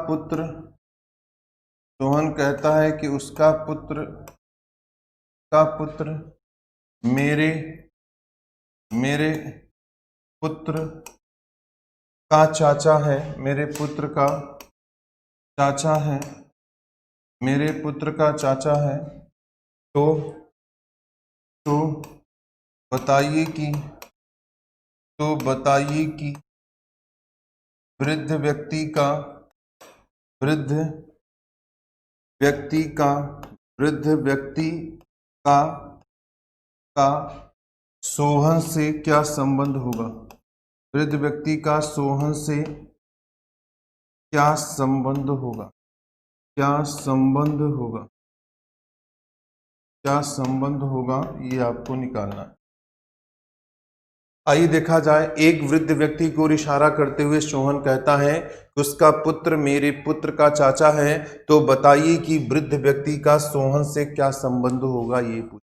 पुत्र मेरे पुत्र का चाचा है, मेरे पुत्र का चाचा है। तो बताइए कि वृद्ध व्यक्ति का सोहन से क्या संबंध होगा? वृद्ध व्यक्ति का सोहन से क्या संबंध होगा? ये आपको निकालना है। आइए देखा जाए, एक वृद्ध व्यक्ति को इशारा करते हुए सोहन कहता है कि उसका पुत्र मेरे पुत्र का चाचा है। तो बताइए कि वृद्ध व्यक्ति का सोहन से क्या संबंध होगा, ये पूछ।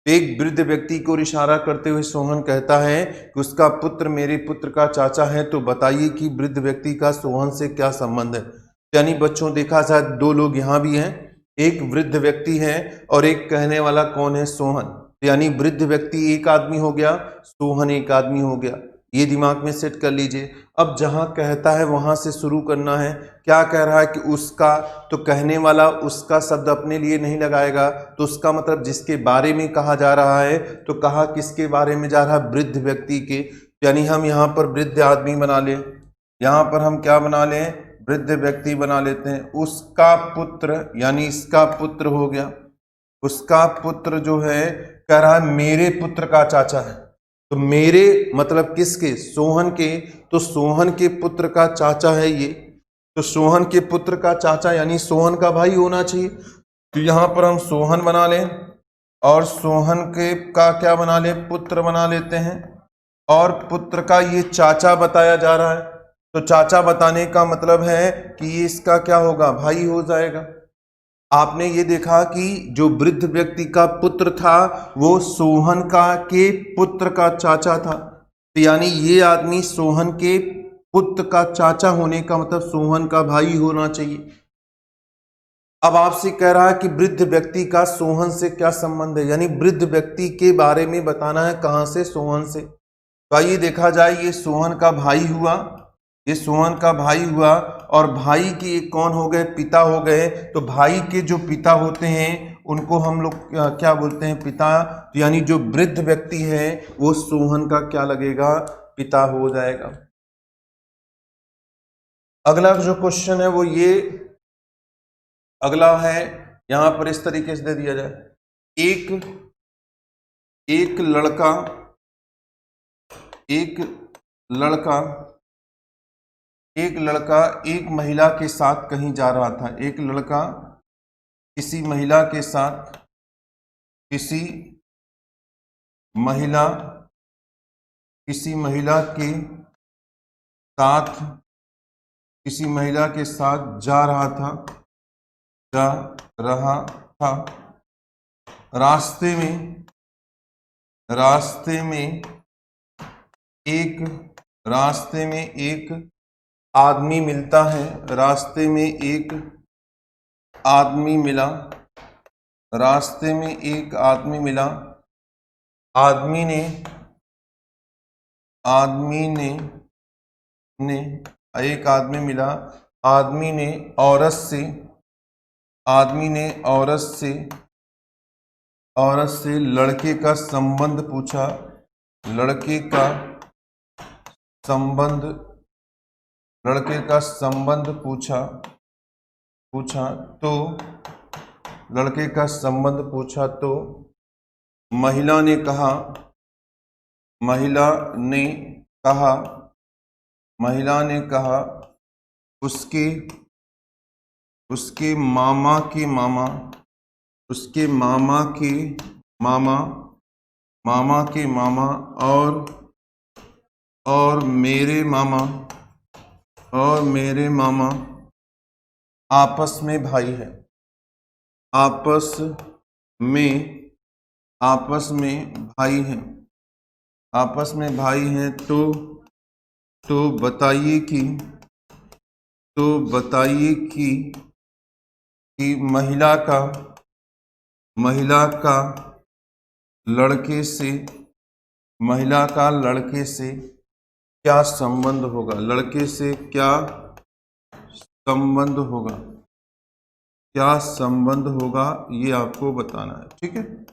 एक वृद्ध व्यक्ति को इशारा करते हुए सोहन कहता है कि उसका पुत्र मेरे पुत्र का चाचा है। तो बताइए कि वृद्ध व्यक्ति का सोहन से क्या संबंध है। यानी बच्चों देखा जाए, दो लोग यहाँ भी हैं, एक वृद्ध व्यक्ति है और एक कहने वाला कौन है? सोहन। यानी वृद्ध व्यक्ति एक आदमी हो गया, सोहन एक आदमी हो गया। ये दिमाग में सेट कर लीजिए। अब जहां कहता है वहां से शुरू करना है। क्या कह रहा है कि उसका, तो कहने वाला उसका शब्द अपने लिए नहीं लगाएगा, तो उसका मतलब जिसके बारे में कहा जा रहा है। तो कहा किसके बारे में जा रहा है? वृद्ध व्यक्ति के। यानी हम यहाँ पर वृद्ध आदमी बना लें, यहाँ पर हम क्या बना लें? वृद्ध व्यक्ति बना लेते हैं। उसका पुत्र, यानी इसका पुत्र हो गया। उसका पुत्र जो है कह रहा है मेरे पुत्र का चाचा है। तो मेरे मतलब किसके? सोहन के। तो सोहन के पुत्र का चाचा है ये। तो सोहन के पुत्र का चाचा यानी सोहन का भाई होना चाहिए। तो यहां पर हम सोहन बना लें और सोहन के का क्या बना लें? पुत्र बना लेते हैं। और पुत्र का ये चाचा बताया जा रहा है। तो चाचा बताने का मतलब है कि ये इसका क्या होगा? भाई हो जाएगा। आपने ये देखा कि जो वृद्ध व्यक्ति का पुत्र था वो सोहन के पुत्र का चाचा था। तो यानी ये आदमी सोहन के पुत्र का चाचा होने का मतलब सोहन का भाई होना चाहिए। अब आपसे कह रहा है कि वृद्ध व्यक्ति का सोहन से क्या संबंध है, यानी वृद्ध व्यक्ति के बारे में बताना है। कहां से? सोहन से। तो आइए देखा जाए, ये सोहन का भाई हुआ, ये सोहन का भाई हुआ और भाई के कौन हो गए? पिता हो गए। तो भाई के जो पिता होते हैं उनको हम लोग क्या बोलते हैं? पिता। तो यानी जो वृद्ध व्यक्ति है वो सोहन का क्या लगेगा? पिता हो जाएगा। अगला जो क्वेश्चन है वो ये अगला है, यहां पर इस तरीके से दे दिया जाए, एक लड़का एक महिला के साथ कहीं जा रहा था। एक लड़का किसी महिला के साथ, किसी महिला के साथ जा रहा था। रास्ते में एक आदमी मिलता है। रास्ते में एक आदमी मिला। आदमी ने औरत से लड़के का संबंध पूछा। लड़के का संबंध पूछा। तो महिला ने कहा महिला ने कहा, महिला ने कहा उसके मामा के मामा, उसके मामा के मामा, मामा के मामा और मेरे मामा, और मेरे मामा आपस में भाई है, आपस में भाई हैं, आपस में भाई हैं। तो बताइए कि महिला का लड़के से क्या संबंध होगा, लड़के से क्या संबंध होगा, ये आपको बताना है। ठीक है,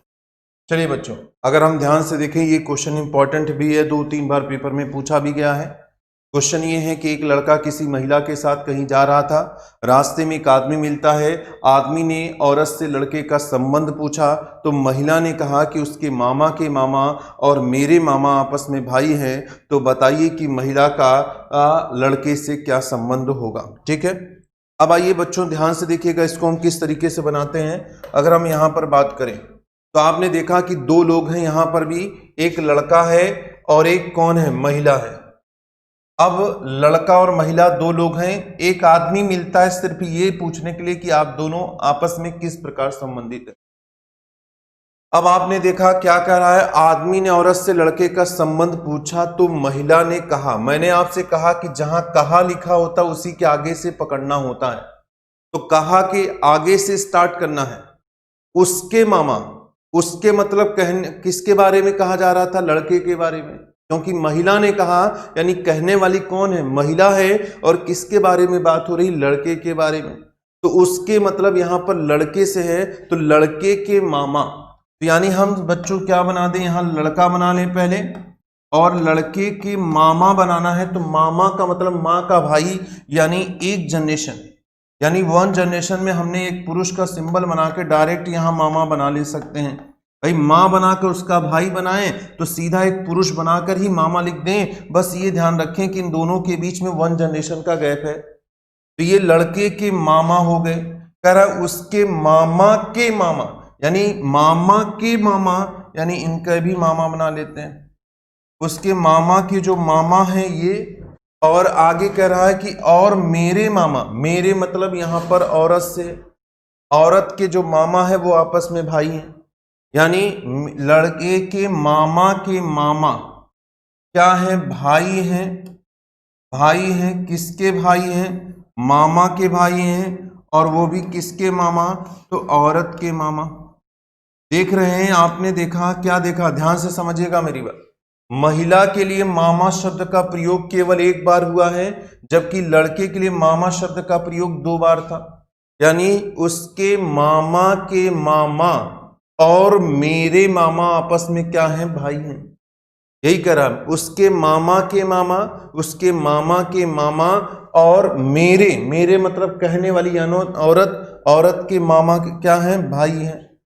चलिए बच्चों, अगर हम ध्यान से देखें ये क्वेश्चन इंपॉर्टेंट भी है, 2-3 बार पेपर में पूछा भी गया है। क्वेश्चन ये है कि एक लड़का किसी महिला के साथ कहीं जा रहा था, रास्ते में एक आदमी मिलता है, आदमी ने औरत से लड़के का संबंध पूछा, तो महिला ने कहा कि उसके मामा के मामा और मेरे मामा आपस में भाई हैं, तो बताइए कि महिला का लड़के से क्या संबंध होगा। ठीक है, अब आइए बच्चों ध्यान से देखिएगा इसको हम किस तरीके से बनाते हैं। अगर हम यहाँ पर बात करें तो आपने देखा कि 2 लोग हैं, यहाँ पर भी एक लड़का है और एक कौन है, महिला है। अब लड़का और महिला 2 लोग हैं, एक आदमी मिलता है सिर्फ ये पूछने के लिए कि आप दोनों आपस में किस प्रकार संबंधित है। अब आपने देखा क्या कह रहा है, आदमी ने औरत से लड़के का संबंध पूछा तो महिला ने कहा। मैंने आपसे कहा कि जहां कहा लिखा होता है उसी के आगे से पकड़ना होता है, तो कहा के आगे से स्टार्ट करना है। उसके मामा, उसके मतलब किसके बारे में कहा जा रहा था, लड़के के बारे में, क्योंकि महिला ने कहा, यानी कहने वाली कौन है, महिला है, और किसके बारे में बात हो रही, लड़के के बारे में। तो उसके मतलब यहां पर लड़के से है, तो लड़के के मामा, तो यानी हम बच्चों क्या बना दें, यहां लड़का बना लें पहले, और लड़के के मामा बनाना है। तो मामा का मतलब माँ का भाई, यानी एक जनरेशन, यानी 1 जनरेशन में हमने एक पुरुष का सिंबल बना के डायरेक्ट यहां मामा बना ले सकते हैं। भाई माँ बनाकर उसका भाई बनाएं तो सीधा एक पुरुष बनाकर ही मामा लिख दें। बस ये ध्यान रखें कि इन दोनों के बीच में 1 जनरेशन का गैप है। तो ये लड़के के मामा हो गए, कह रहा है उसके मामा के मामा, यानी मामा के मामा, यानी इनका भी मामा बना लेते हैं। उसके मामा के जो मामा है ये, और आगे कह रहा है कि और मेरे मामा, मेरे मतलब यहां पर औरत से, औरत के जो मामा है वो आपस में भाई हैं, यानी लड़के के मामा क्या है, भाई हैं, भाई हैं, किसके भाई हैं, मामा के भाई हैं, और वो भी किसके मामा, तो औरत के मामा। देख रहे हैं, आपने देखा, क्या देखा, ध्यान से समझिएगा मेरी बात। महिला के लिए मामा शब्द का प्रयोग केवल 1 बार हुआ है, जबकि लड़के के लिए मामा शब्द का प्रयोग 2 बार था, यानी उसके मामा के मामा और मेरे मामा आपस में क्या हैं, भाई हैं। यही करा, उसके मामा के मामा, उसके मामा के मामा और मेरे मतलब कहने वाली यानी औरत, औरत के मामा क्या हैं, भाई हैं।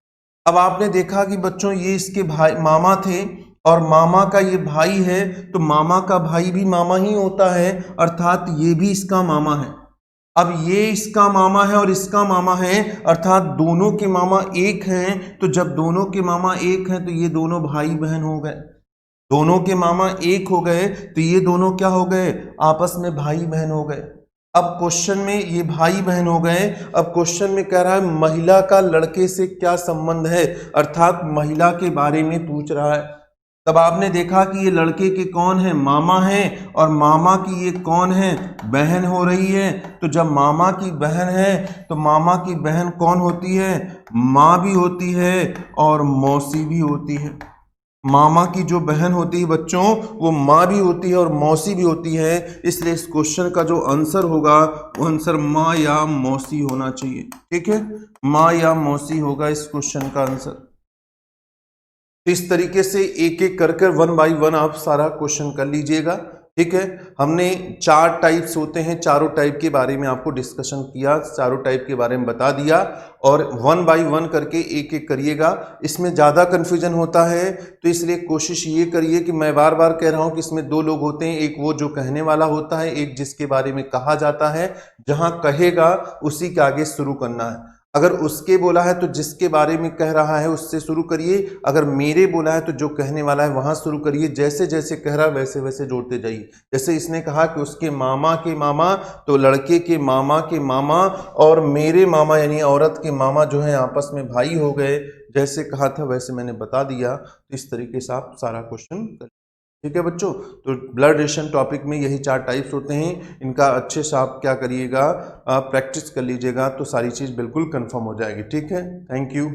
अब आपने देखा कि बच्चों ये इसके भाई मामा थे और मामा का ये भाई है, तो मामा का भाई भी मामा ही होता है, अर्थात ये भी इसका मामा है। अब ये इसका मामा है और इसका मामा है, अर्थात दोनों के मामा एक हैं। तो जब दोनों के मामा एक हैं तो ये दोनों भाई बहन हो गए, दोनों के मामा एक हो गए तो ये दोनों क्या हो गए, आपस में भाई बहन हो गए। अब क्वेश्चन में ये भाई बहन हो गए, अब क्वेश्चन में कह रहा है महिला का लड़के से क्या संबंध है, अर्थात महिला के बारे में पूछ रहा है। तब आपने देखा कि ये लड़के के कौन है, मामा हैं, और मामा की ये कौन है, बहन हो रही है। तो जब मामा की बहन है तो मामा की बहन कौन होती है, माँ भी होती है और मौसी भी होती है। मामा की जो बहन होती है बच्चों, वो माँ भी होती है और मौसी भी होती है। इसलिए इस क्वेश्चन का जो आंसर होगा वो आंसर माँ या मौसी होना चाहिए। ठीक है, माँ या मौसी होगा इस क्वेश्चन का आंसर। इस तरीके से एक एक कर 1 बाय 1 आप सारा क्वेश्चन कर लीजिएगा। ठीक है, हमने 4 टाइप्स होते हैं, चारों टाइप के बारे में आपको डिस्कशन किया, चारों टाइप के बारे में बता दिया, और 1 बाय 1 करके एक एक करिएगा। इसमें ज़्यादा कन्फ्यूजन होता है तो इसलिए कोशिश ये करिए कि मैं बार बार कह रहा हूँ कि इसमें 2 लोग होते हैं, एक वो जो कहने वाला होता है, एक जिसके बारे में कहा जाता है। जहाँ कहेगा उसी के आगे शुरू करना है। अगर उसके बोला है तो जिसके बारे में कह रहा है उससे शुरू करिए, अगर मेरे बोला है तो जो कहने वाला है वहां शुरू करिए। जैसे जैसे कह रहा है वैसे वैसे जोड़ते जाइए। जैसे इसने कहा कि उसके मामा के मामा, तो लड़के के मामा और मेरे मामा यानी औरत के मामा जो है आपस में भाई हो गए। जैसे कहा था वैसे मैंने बता दिया। तो इस तरीके से आप सारा क्वेश्चन कर, ठीक है बच्चों। तो ब्लड रिलेशन टॉपिक में यही 4 टाइप्स होते हैं। इनका अच्छे से आप क्या करिएगा, प्रैक्टिस कर लीजिएगा तो सारी चीज़ बिल्कुल कंफर्म हो जाएगी। ठीक है, थैंक यू।